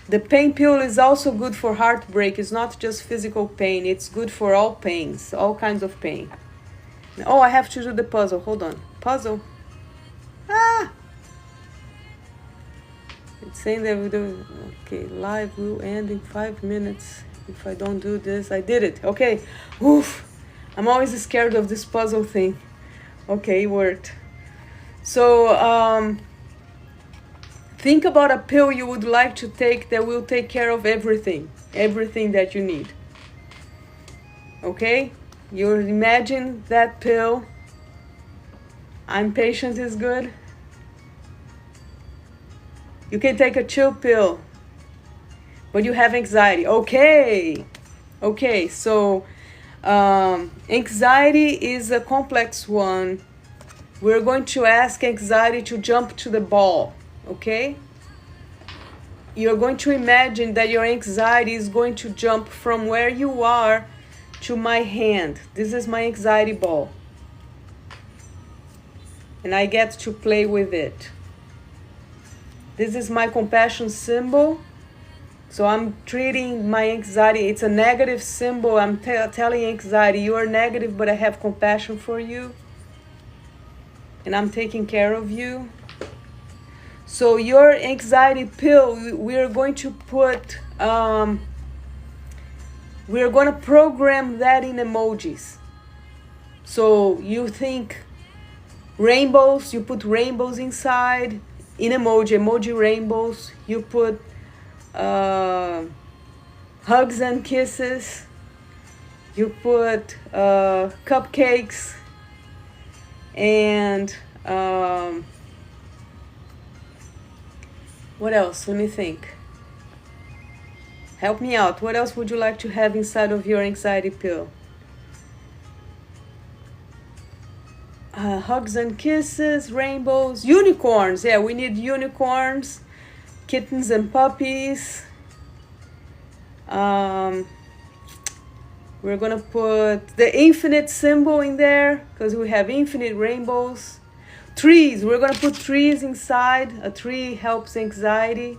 The pain pill is also good for heartbreak. It's not just physical pain. It's good for all pains, all kinds of pain. Oh, I have to do the puzzle. Hold on. Puzzle. Ah! It's saying that we do. Okay, live will end in 5 minutes. If I don't do this, I did it. Okay. Oof. I'm always scared of this puzzle thing. Okay, it worked. So, think about a pill you would like to take that will take care of everything that you need. Okay? You imagine that pill. I'm patient is good. You can take a chill pill, but you have anxiety. Okay. Okay, so anxiety is a complex one. We're going to ask anxiety to jump to the ball, okay? You're going to imagine that your anxiety is going to jump from where you are to my hand. This is my anxiety ball. And I get to play with it. This is my compassion symbol. So I'm treating my anxiety. It's a negative symbol. I'm telling anxiety, you are negative, but I have compassion for you. And I'm taking care of you. So your anxiety pill, we're going to put, we're going to program that in emojis. So you think rainbows, you put rainbows inside, in emoji rainbows. You put hugs and kisses. You put cupcakes. And what else? Let me think. Help me out. What else would you like to have inside of your anxiety pill? Hugs and kisses, rainbows, unicorns. Yeah, we need unicorns, kittens and puppies. We're gonna put the infinite symbol in there because we have infinite rainbows. Trees, we're gonna put trees inside. A tree helps anxiety.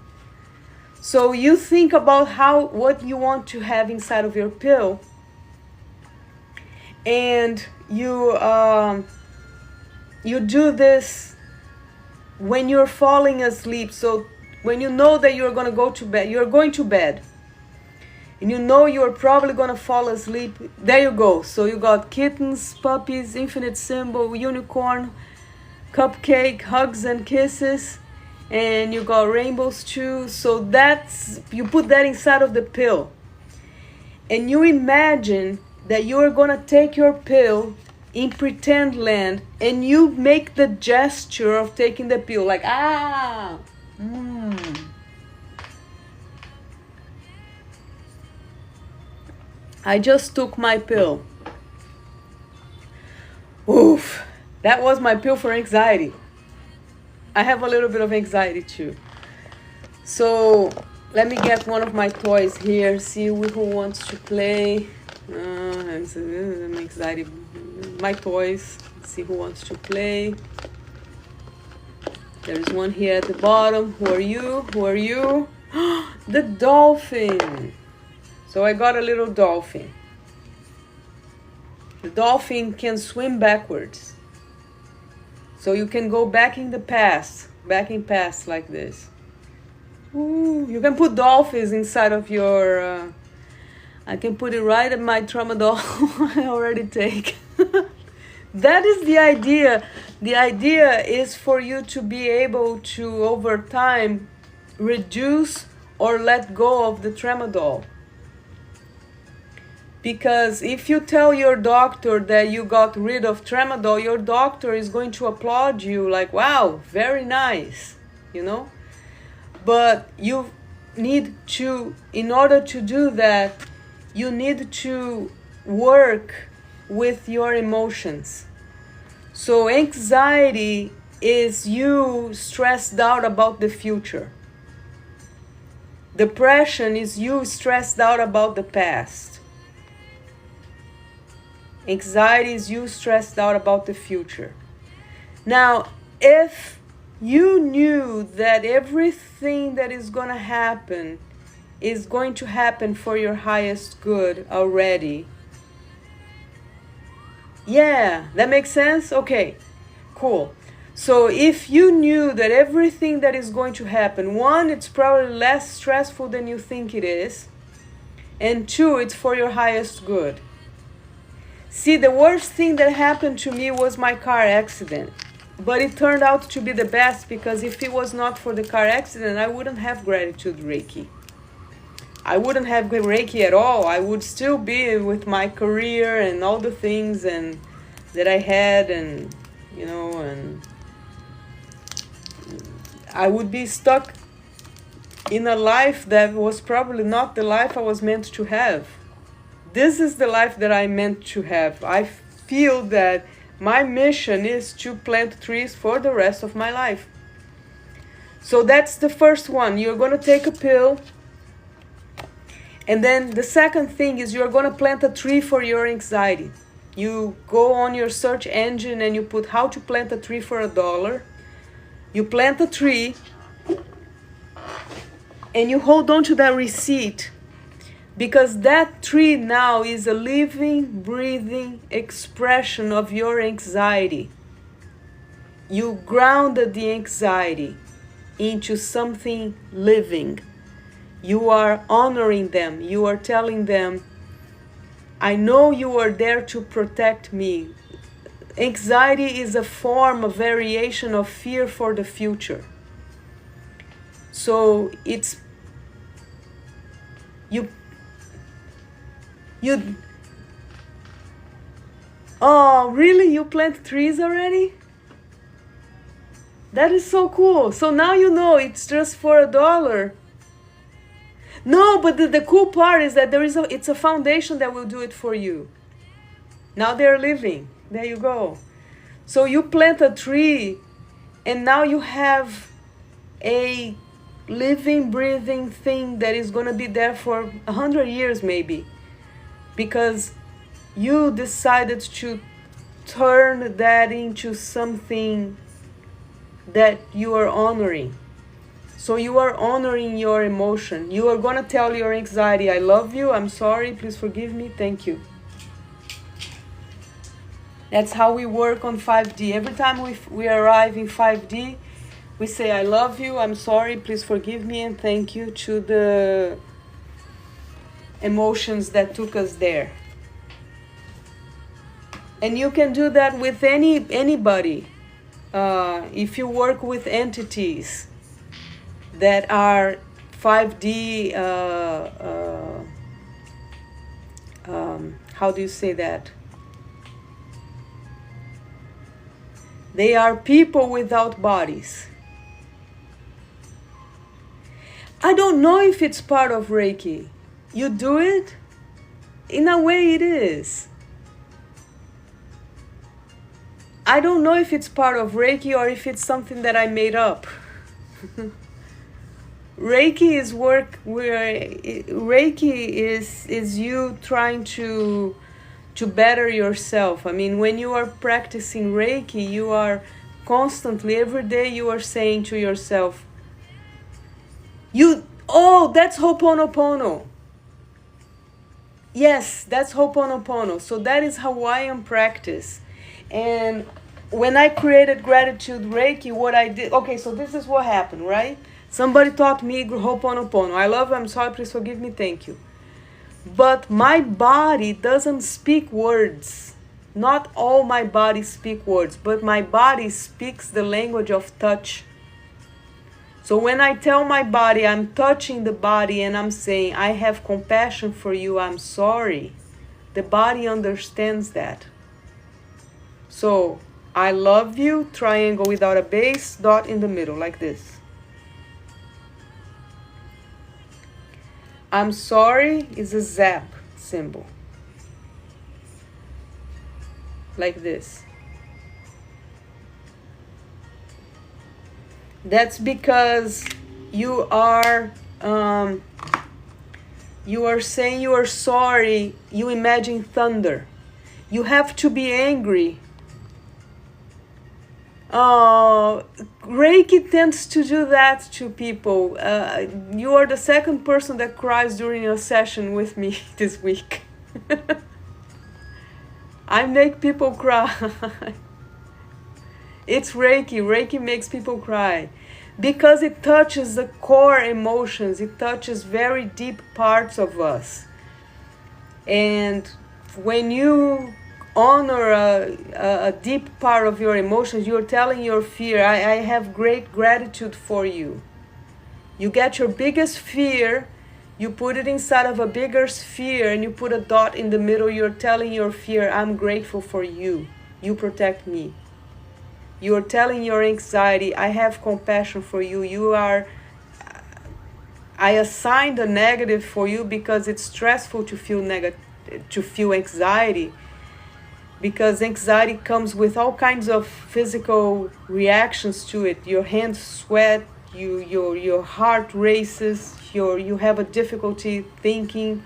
So you think about what you want to have inside of your pill, and you do this when you're falling asleep. So when you know that you're gonna go to bed, you're going to bed. And you know you're probably going to fall asleep. There you go. So you got kittens, puppies, infinite symbol, unicorn, cupcake, hugs and kisses. And you got rainbows too. So you put that inside of the pill. And you imagine that you're going to take your pill in pretend land. And you make the gesture of taking the pill. Like, I just took my pill. Oof, that was my pill for anxiety. I have a little bit of anxiety too. So let me get one of my toys here, see who wants to play. Anxiety. My toys, see who wants to play. There's one here at the bottom. Who are you? Who are you? The dolphin. So I got a little dolphin. The dolphin can swim backwards. So you can go back in past like this. Ooh, you can put dolphins inside of your... I can put it right at my tramadol I already take. That is the idea. The idea is for you to be able to, over time, reduce or let go of the tramadol. Because if you tell your doctor that you got rid of tramadol, your doctor is going to applaud you like, wow, very nice, you know? But you need to, in order to do that, you need to work with your emotions. So anxiety is you stressed out about the future. Depression is you stressed out about the past. Anxiety is you stressed out about the future. Now, if you knew that everything that is going to happen is going to happen for your highest good already. Yeah, that makes sense? Okay, cool. So if you knew that everything that is going to happen, one, it's probably less stressful than you think it is. And 2, it's for your highest good. See, the worst thing that happened to me was my car accident. But it turned out to be the best, because if it was not for the car accident, I wouldn't have gratitude Reiki. I wouldn't have Reiki at all. I would still be with my career and all the things and that I had, and and I would be stuck in a life that was probably not the life I was meant to have. This is the life that I meant to have. I feel that my mission is to plant trees for the rest of my life. So that's the first one. You're going to take a pill. And then the second thing is you're going to plant a tree for your anxiety. You go on your search engine and you put how to plant a tree for $1. You plant a tree and you hold on to that receipt, because that tree now is a living, breathing expression of your anxiety. You grounded the anxiety into something living. You are honoring them. You are telling them, I know you are there to protect me. Anxiety is a form, a variation of fear for the future. So it's you oh, really? You plant trees already? That is so cool. So now you know it's just for $1. No, but the cool part is that it's a foundation that will do it for you. Now they're living. There you go. So you plant a tree and now you have a living, breathing thing that is going to be there for 100 years maybe. Because you decided to turn that into something that you are honoring. So you are honoring your emotion. You are going to tell your anxiety, I love you, I'm sorry, please forgive me, thank you. That's how we work on 5D. Every time we arrive in 5D, we say, I love you, I'm sorry, please forgive me, and thank you to the emotions that took us there. And you can do that with anybody. If you work with entities that are 5D, how do you say that? They are people without bodies. I don't know if it's part of Reiki. You do it? In a way it is. I don't know if it's part of Reiki or if it's something that I made up. Reiki is work where Reiki is you trying to better yourself. I mean, when you are practicing Reiki, you are constantly, every day you are saying to yourself, that's Ho'oponopono. Yes, that's Ho'oponopono. So that is Hawaiian practice. And when I created Gratitude Reiki, what I did, okay, so this is what happened, right? Somebody taught me Ho'oponopono. I love you, I'm sorry, please forgive me, thank you. But my body doesn't speak words. Not all my body speak words, but my body speaks the language of touch. So when I tell my body, I'm touching the body and I'm saying, I have compassion for you, I'm sorry, the body understands that. So, I love you, triangle without a base, dot in the middle, like this. I'm sorry is a zap symbol. Like this. That's because you are saying you are sorry, you imagine thunder. You have to be angry. Reiki tends to do that to people. You are the second person that cries during a session with me this week. I make people cry. It's Reiki. Reiki makes people cry. Because it touches the core emotions. It touches very deep parts of us. And when you honor a deep part of your emotions, you're telling your fear, I have great gratitude for you. You get your biggest fear, you put it inside of a bigger sphere, and you put a dot in the middle. You're telling your fear, I'm grateful for you. You protect me. You're telling your anxiety, I have compassion for you. I assigned a negative for you because it's stressful to feel anxiety. Because anxiety comes with all kinds of physical reactions to it. Your hands sweat, your heart races, you have a difficulty thinking.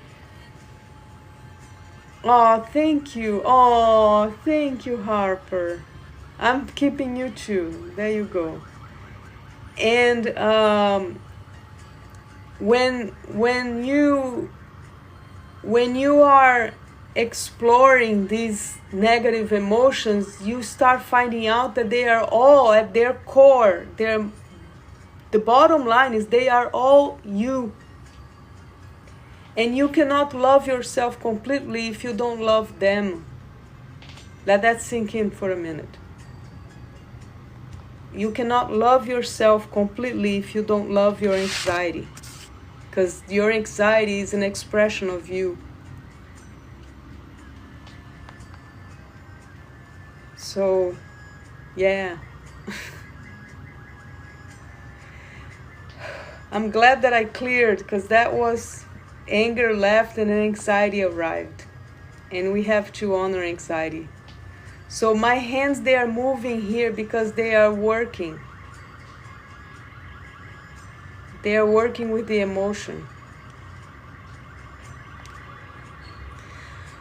Oh, thank you. Oh, thank you, Harper. I'm keeping you too. There you go. And when you are exploring these negative emotions, you start finding out that they are all at their core. The bottom line is they are all you. And you cannot love yourself completely if you don't love them. Let that sink in for a minute. You cannot love yourself completely if you don't love your anxiety. Because your anxiety is an expression of you. So, yeah. I'm glad that I cleared, because that was anger left and anxiety arrived. And we have to honor anxiety. So my hands, they are moving here because they are working. They are working with the emotion.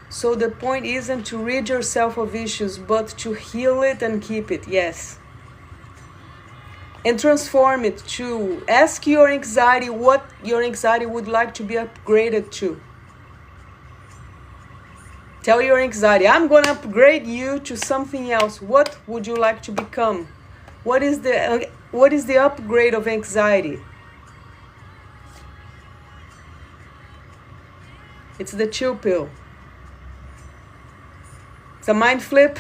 So the point isn't to rid yourself of issues, but to heal it and keep it, yes. And transform it to ask your anxiety what your anxiety would like to be upgraded to. Tell your anxiety, I'm going to upgrade you to something else. What would you like to become? What is the upgrade of anxiety? It's the chill pill. It's a mind flip.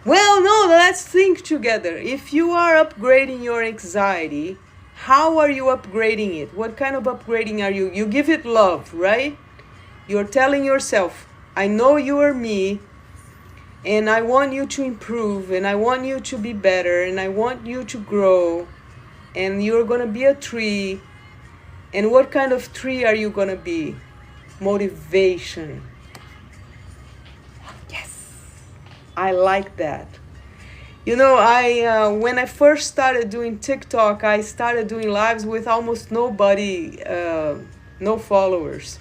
Well, no, let's think together. If you are upgrading your anxiety, how are you upgrading it? What kind of upgrading are you? You give it love, right? You're telling yourself, I know you are me, and I want you to improve, and I want you to be better, and I want you to grow, and you're going to be a tree. And what kind of tree are you going to be? Motivation. Yes, I like that. You know, when I first started doing TikTok, I started doing lives with almost nobody, no followers.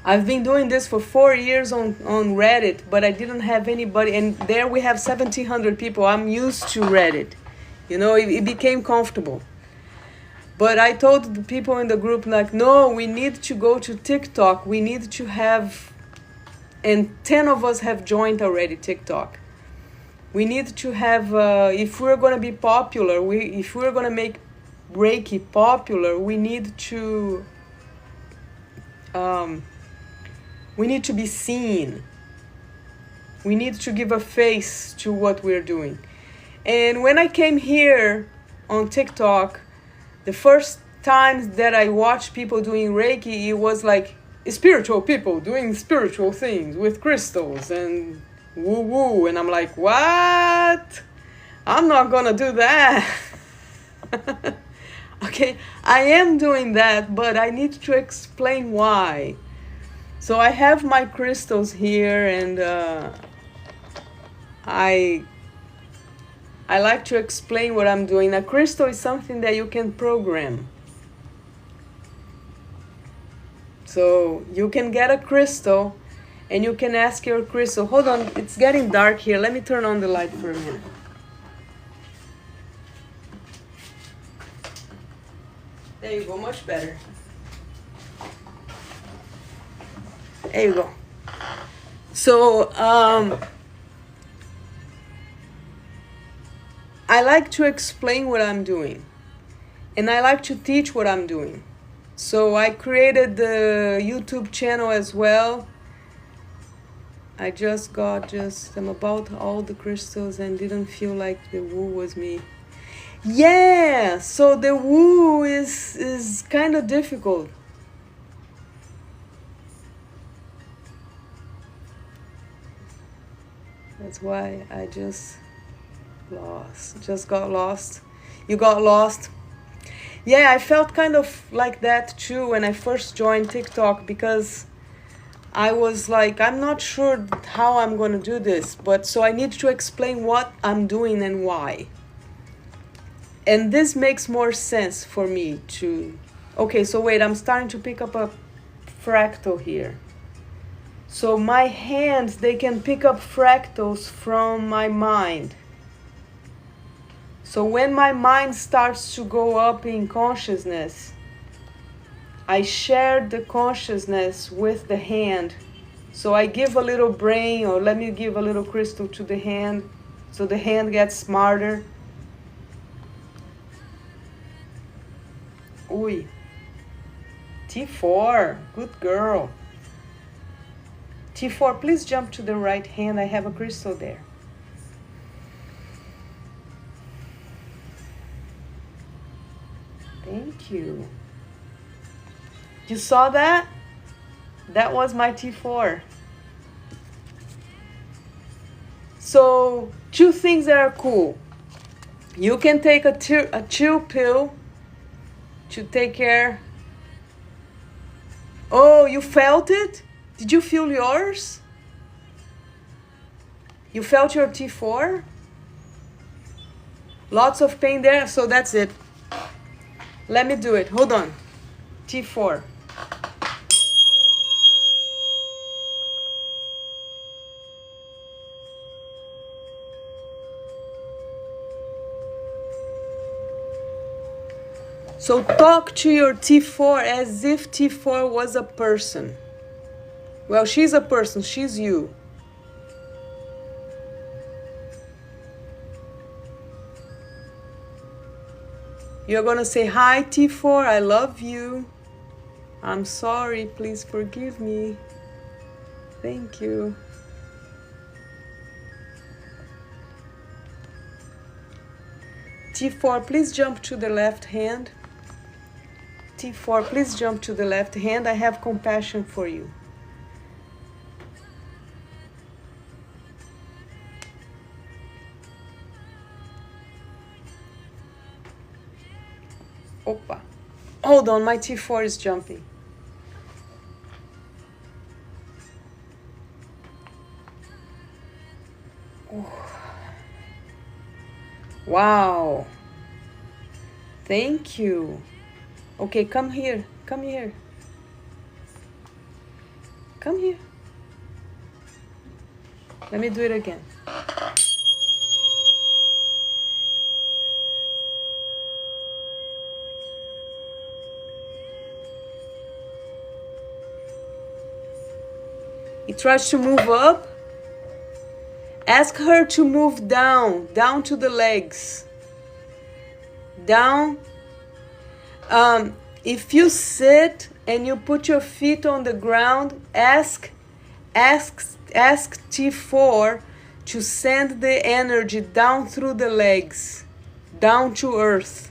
I've been doing this for 4 years on Reddit, but I didn't have anybody. And there we have 1,700 people. I'm used to Reddit. You know, it became comfortable. But I told the people in the group, like, no, we need to go to TikTok. We need to have, and 10 of us have joined already TikTok. We need to have, if we're going to be popular, if we're going to make Reiki popular, we need to be seen. We need to give a face to what we're doing. And when I came here on TikTok, the first times that I watched people doing Reiki, it was like spiritual people doing spiritual things with crystals and woo-woo. And I'm like, what? I'm not gonna do that. Okay, I am doing that, but I need to explain why. So I have my crystals here, and I like to explain what I'm doing. A crystal is something that you can program. So you can get a crystal and you can ask your crystal, hold on, it's getting dark here. Let me turn on the light for a minute. There you go, much better. There you go. So, I like to explain what I'm doing. And I like to teach what I'm doing. So I created the YouTube channel as well. I just got I'm about all the crystals and didn't feel like the woo was me. Yeah, so the woo is kind of difficult. That's why I just got lost. You got lost. Yeah, I felt kind of like that too when I first joined TikTok, because I was like, I'm not sure how I'm going to do this, but so I need to explain what I'm doing and why. And this makes more sense for me to... Okay, so wait, I'm starting to pick up a fractal here. So my hands, they can pick up fractals from my mind. So when my mind starts to go up in consciousness, I share the consciousness with the hand. So I give a little brain, or let me give a little crystal to the hand, so the hand gets smarter. Ui. T4, good girl. T4, please jump to the right hand. I have a crystal there. Thank you. You saw that? That was my T4. So, two things that are cool. You can take a chill pill to take care. Oh, you felt it? Did you feel yours? You felt your T4? Lots of pain there, so that's it. Let me do it. Hold on. T4. So talk to your T4 as if T4 was a person. Well, she's a person. She's you. You're going to say, hi, T4, I love you. I'm sorry, please forgive me. Thank you. T4, please jump to the left hand. T4, please jump to the left hand. I have compassion for you. Opa. Hold on, my T4 is jumping. Wow. Thank you. Okay, come here. Come here. Come here. Let me do it again. It tries to move up. Ask her to move down to the legs. Down. If you sit and you put your feet on the ground, ask T4 to send the energy down through the legs, down to earth.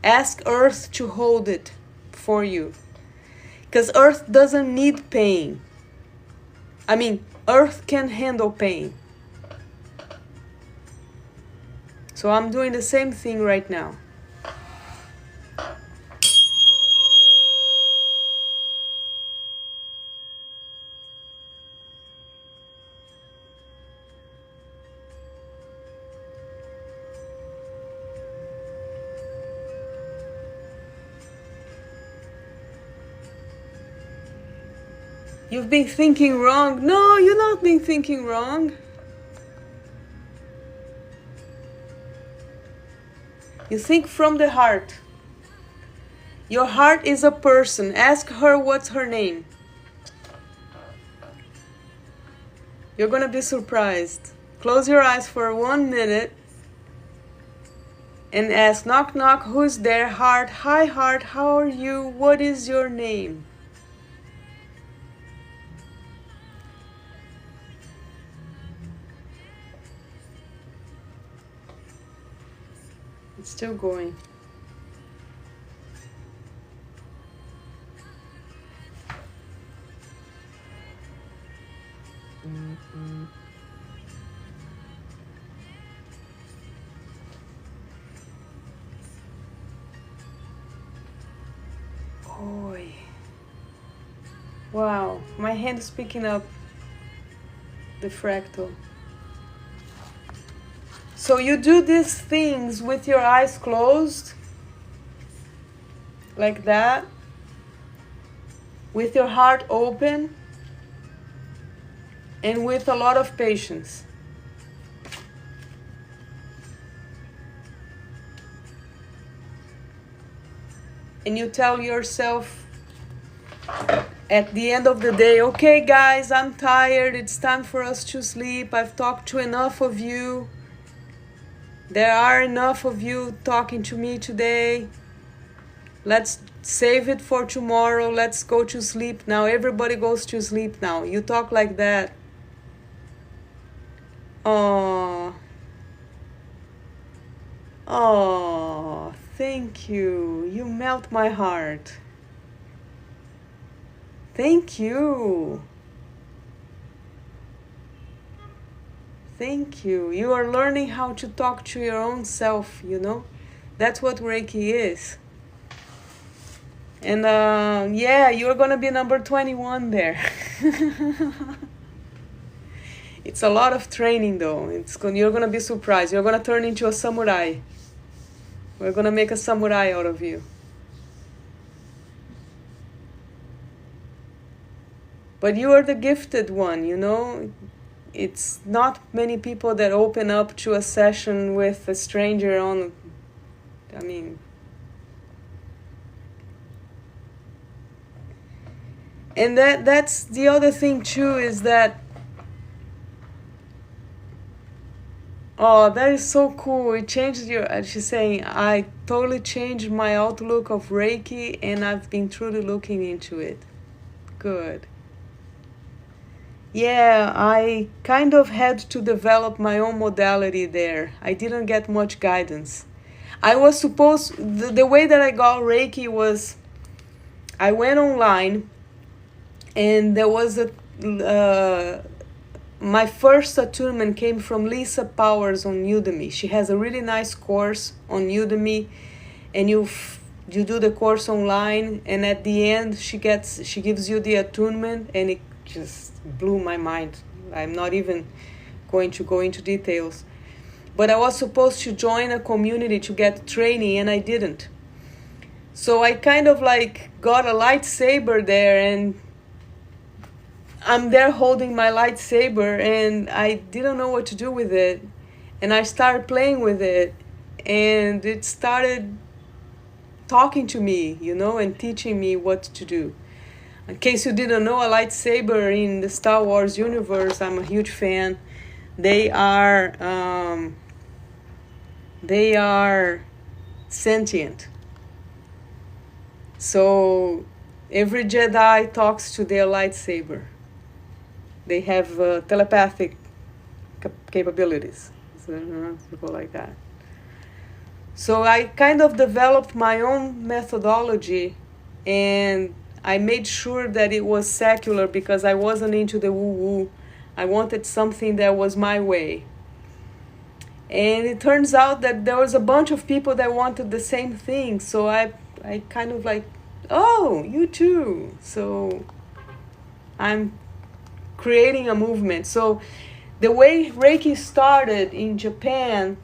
Ask earth to hold it for you. Because earth doesn't need pain. I mean, earth can handle pain. So I'm doing the same thing right now. You've been thinking wrong. No, you've not been thinking wrong. You think from the heart. Your heart is a person. Ask her what's her name. You're going to be surprised. Close your eyes for 1 minute and ask, knock, knock, who's there? Heart, hi heart, how are you? What is your name? It's still going. Oi. Wow, my hand is picking up the fractal. So you do these things with your eyes closed, like that, with your heart open, and with a lot of patience. And you tell yourself at the end of the day, okay guys, I'm tired, it's time for us to sleep, I've talked to enough of you. There are enough of you talking to me today. Let's save it for tomorrow. Let's go to sleep now. Everybody goes to sleep now. You talk like that. Oh, oh, thank you. You melt my heart. Thank you. Thank you. You are learning how to talk to your own self, you know? That's what Reiki is. And yeah, you're going to be number 21 there. It's a lot of training though. You're going to be surprised. You're going to turn into a samurai. We're going to make a samurai out of you. But you are the gifted one, you know? It's not many people that open up to a session with a stranger on, I mean. And that's the other thing too, is that, oh, that is so cool. It changed she's saying, I totally changed my outlook of Reiki and I've been truly looking into it. Good. Yeah, I kind of had to develop my own modality there. I didn't get much guidance. I was supposed, the way that I got Reiki was, I went online and there was my first attunement came from Lisa Powers on Udemy. She has a really nice course on Udemy, and you do the course online, and at the end she gives you the attunement, and it just blew my mind. I'm not even going to go into details. But I was supposed to join a community to get training, and I didn't. So I kind of like got a lightsaber there, and I'm there holding my lightsaber, and I didn't know what to do with it. And I started playing with it, and it started talking to me, you know, and teaching me what to do. In case you didn't know, a lightsaber in the Star Wars universe, I'm a huge fan. They are sentient. So every Jedi talks to their lightsaber. They have telepathic capabilities. So, people like that. So I kind of developed my own methodology, and I made sure that it was secular because I wasn't into the woo-woo. I wanted something that was my way. And it turns out that there was a bunch of people that wanted the same thing. So I kind of like, oh, you too. So I'm creating a movement. So the way Reiki started in Japan,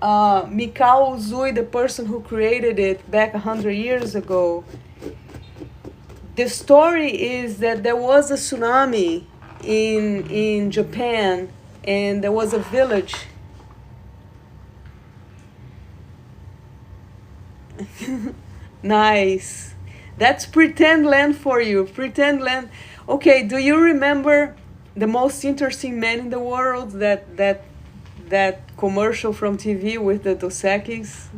Mikao Uzui, the person who created it back 100 years ago, the story is that there was a tsunami in Japan, and there was a village. Nice. That's pretend land for you. Pretend land. Okay, do you remember the most interesting man in the world that that commercial from TV with the Dos Equis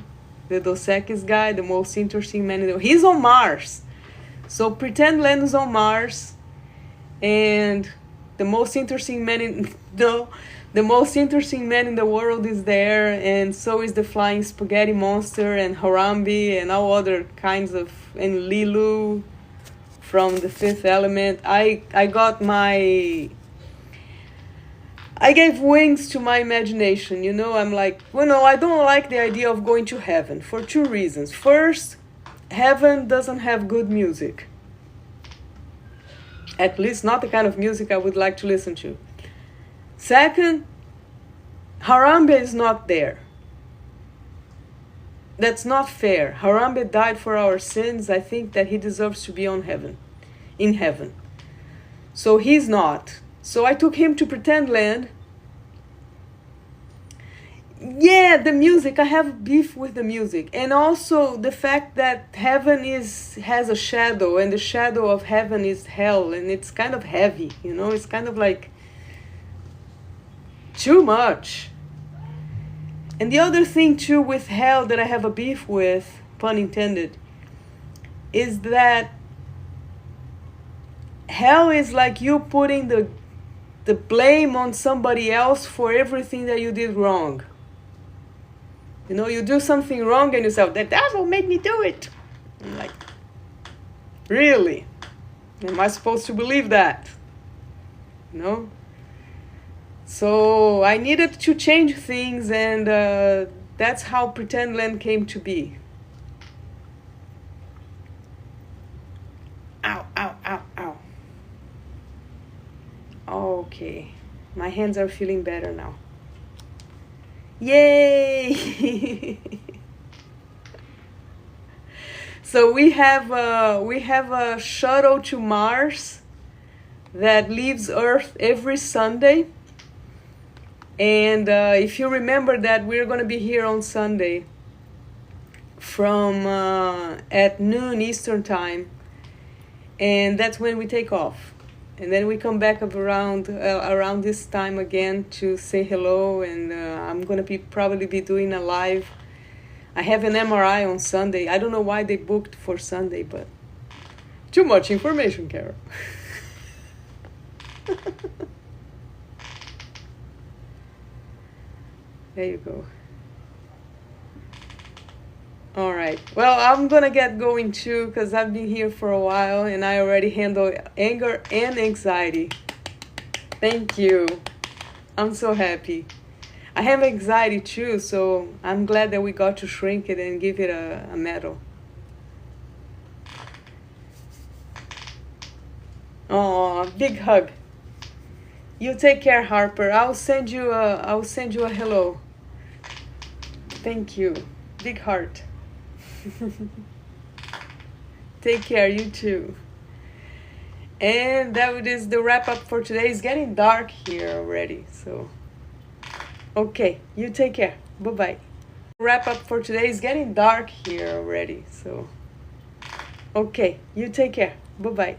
guy, the most interesting man in the world. He's on Mars. So pretend land is on Mars, and the most interesting man in the most interesting man in the world is there, and so is the flying spaghetti monster and Harambe and all other kinds of, and Lilu from the Fifth Element. I gave wings to my imagination, you know. I'm like, well, no, I don't like the idea of going to heaven for two reasons. First, heaven doesn't have good music. At least not the kind of music I would like to listen to. Second, Harambe is not there. That's not fair. Harambe died for our sins. I think that he deserves to be in heaven. So he's not. So I took him to Pretend Land. Yeah, the music. I have beef with the music. And also the fact that heaven has a shadow, and the shadow of heaven is hell, and it's kind of heavy, you know? It's kind of like too much. And the other thing too with hell that I have a beef with, pun intended, is that hell is like you putting the blame on somebody else for everything that you did wrong. You know, you do something wrong and you say, the devil made me do it. I'm like, really? Am I supposed to believe that? No? So I needed to change things, and that's how Pretend Land came to be. Ow, ow, ow, ow. Okay, my hands are feeling better now. Yay! So we have a shuttle to Mars that leaves Earth every Sunday. And if you remember that, we're going to be here on Sunday from at noon Eastern time, and that's when we take off. And then we come back up around this time again to say hello, and I'm going to probably be doing a live. I have an MRI on Sunday. I don't know why they booked for Sunday, but too much information, Carol. There you go. All right. Well, I'm going to get going too, because I've been here for a while and I already handle anger and anxiety. Thank you. I'm so happy. I have anxiety too, so I'm glad that we got to shrink it and give it a medal. Oh, big hug. You take care, Harper. I'll send you a hello. Thank you. Big heart. Take care, you too. And that is the wrap up for today. It's getting dark here already, so okay, you take care. Bye-bye. Wrap up for today. It's getting dark here already, so okay, you take care. Bye-bye.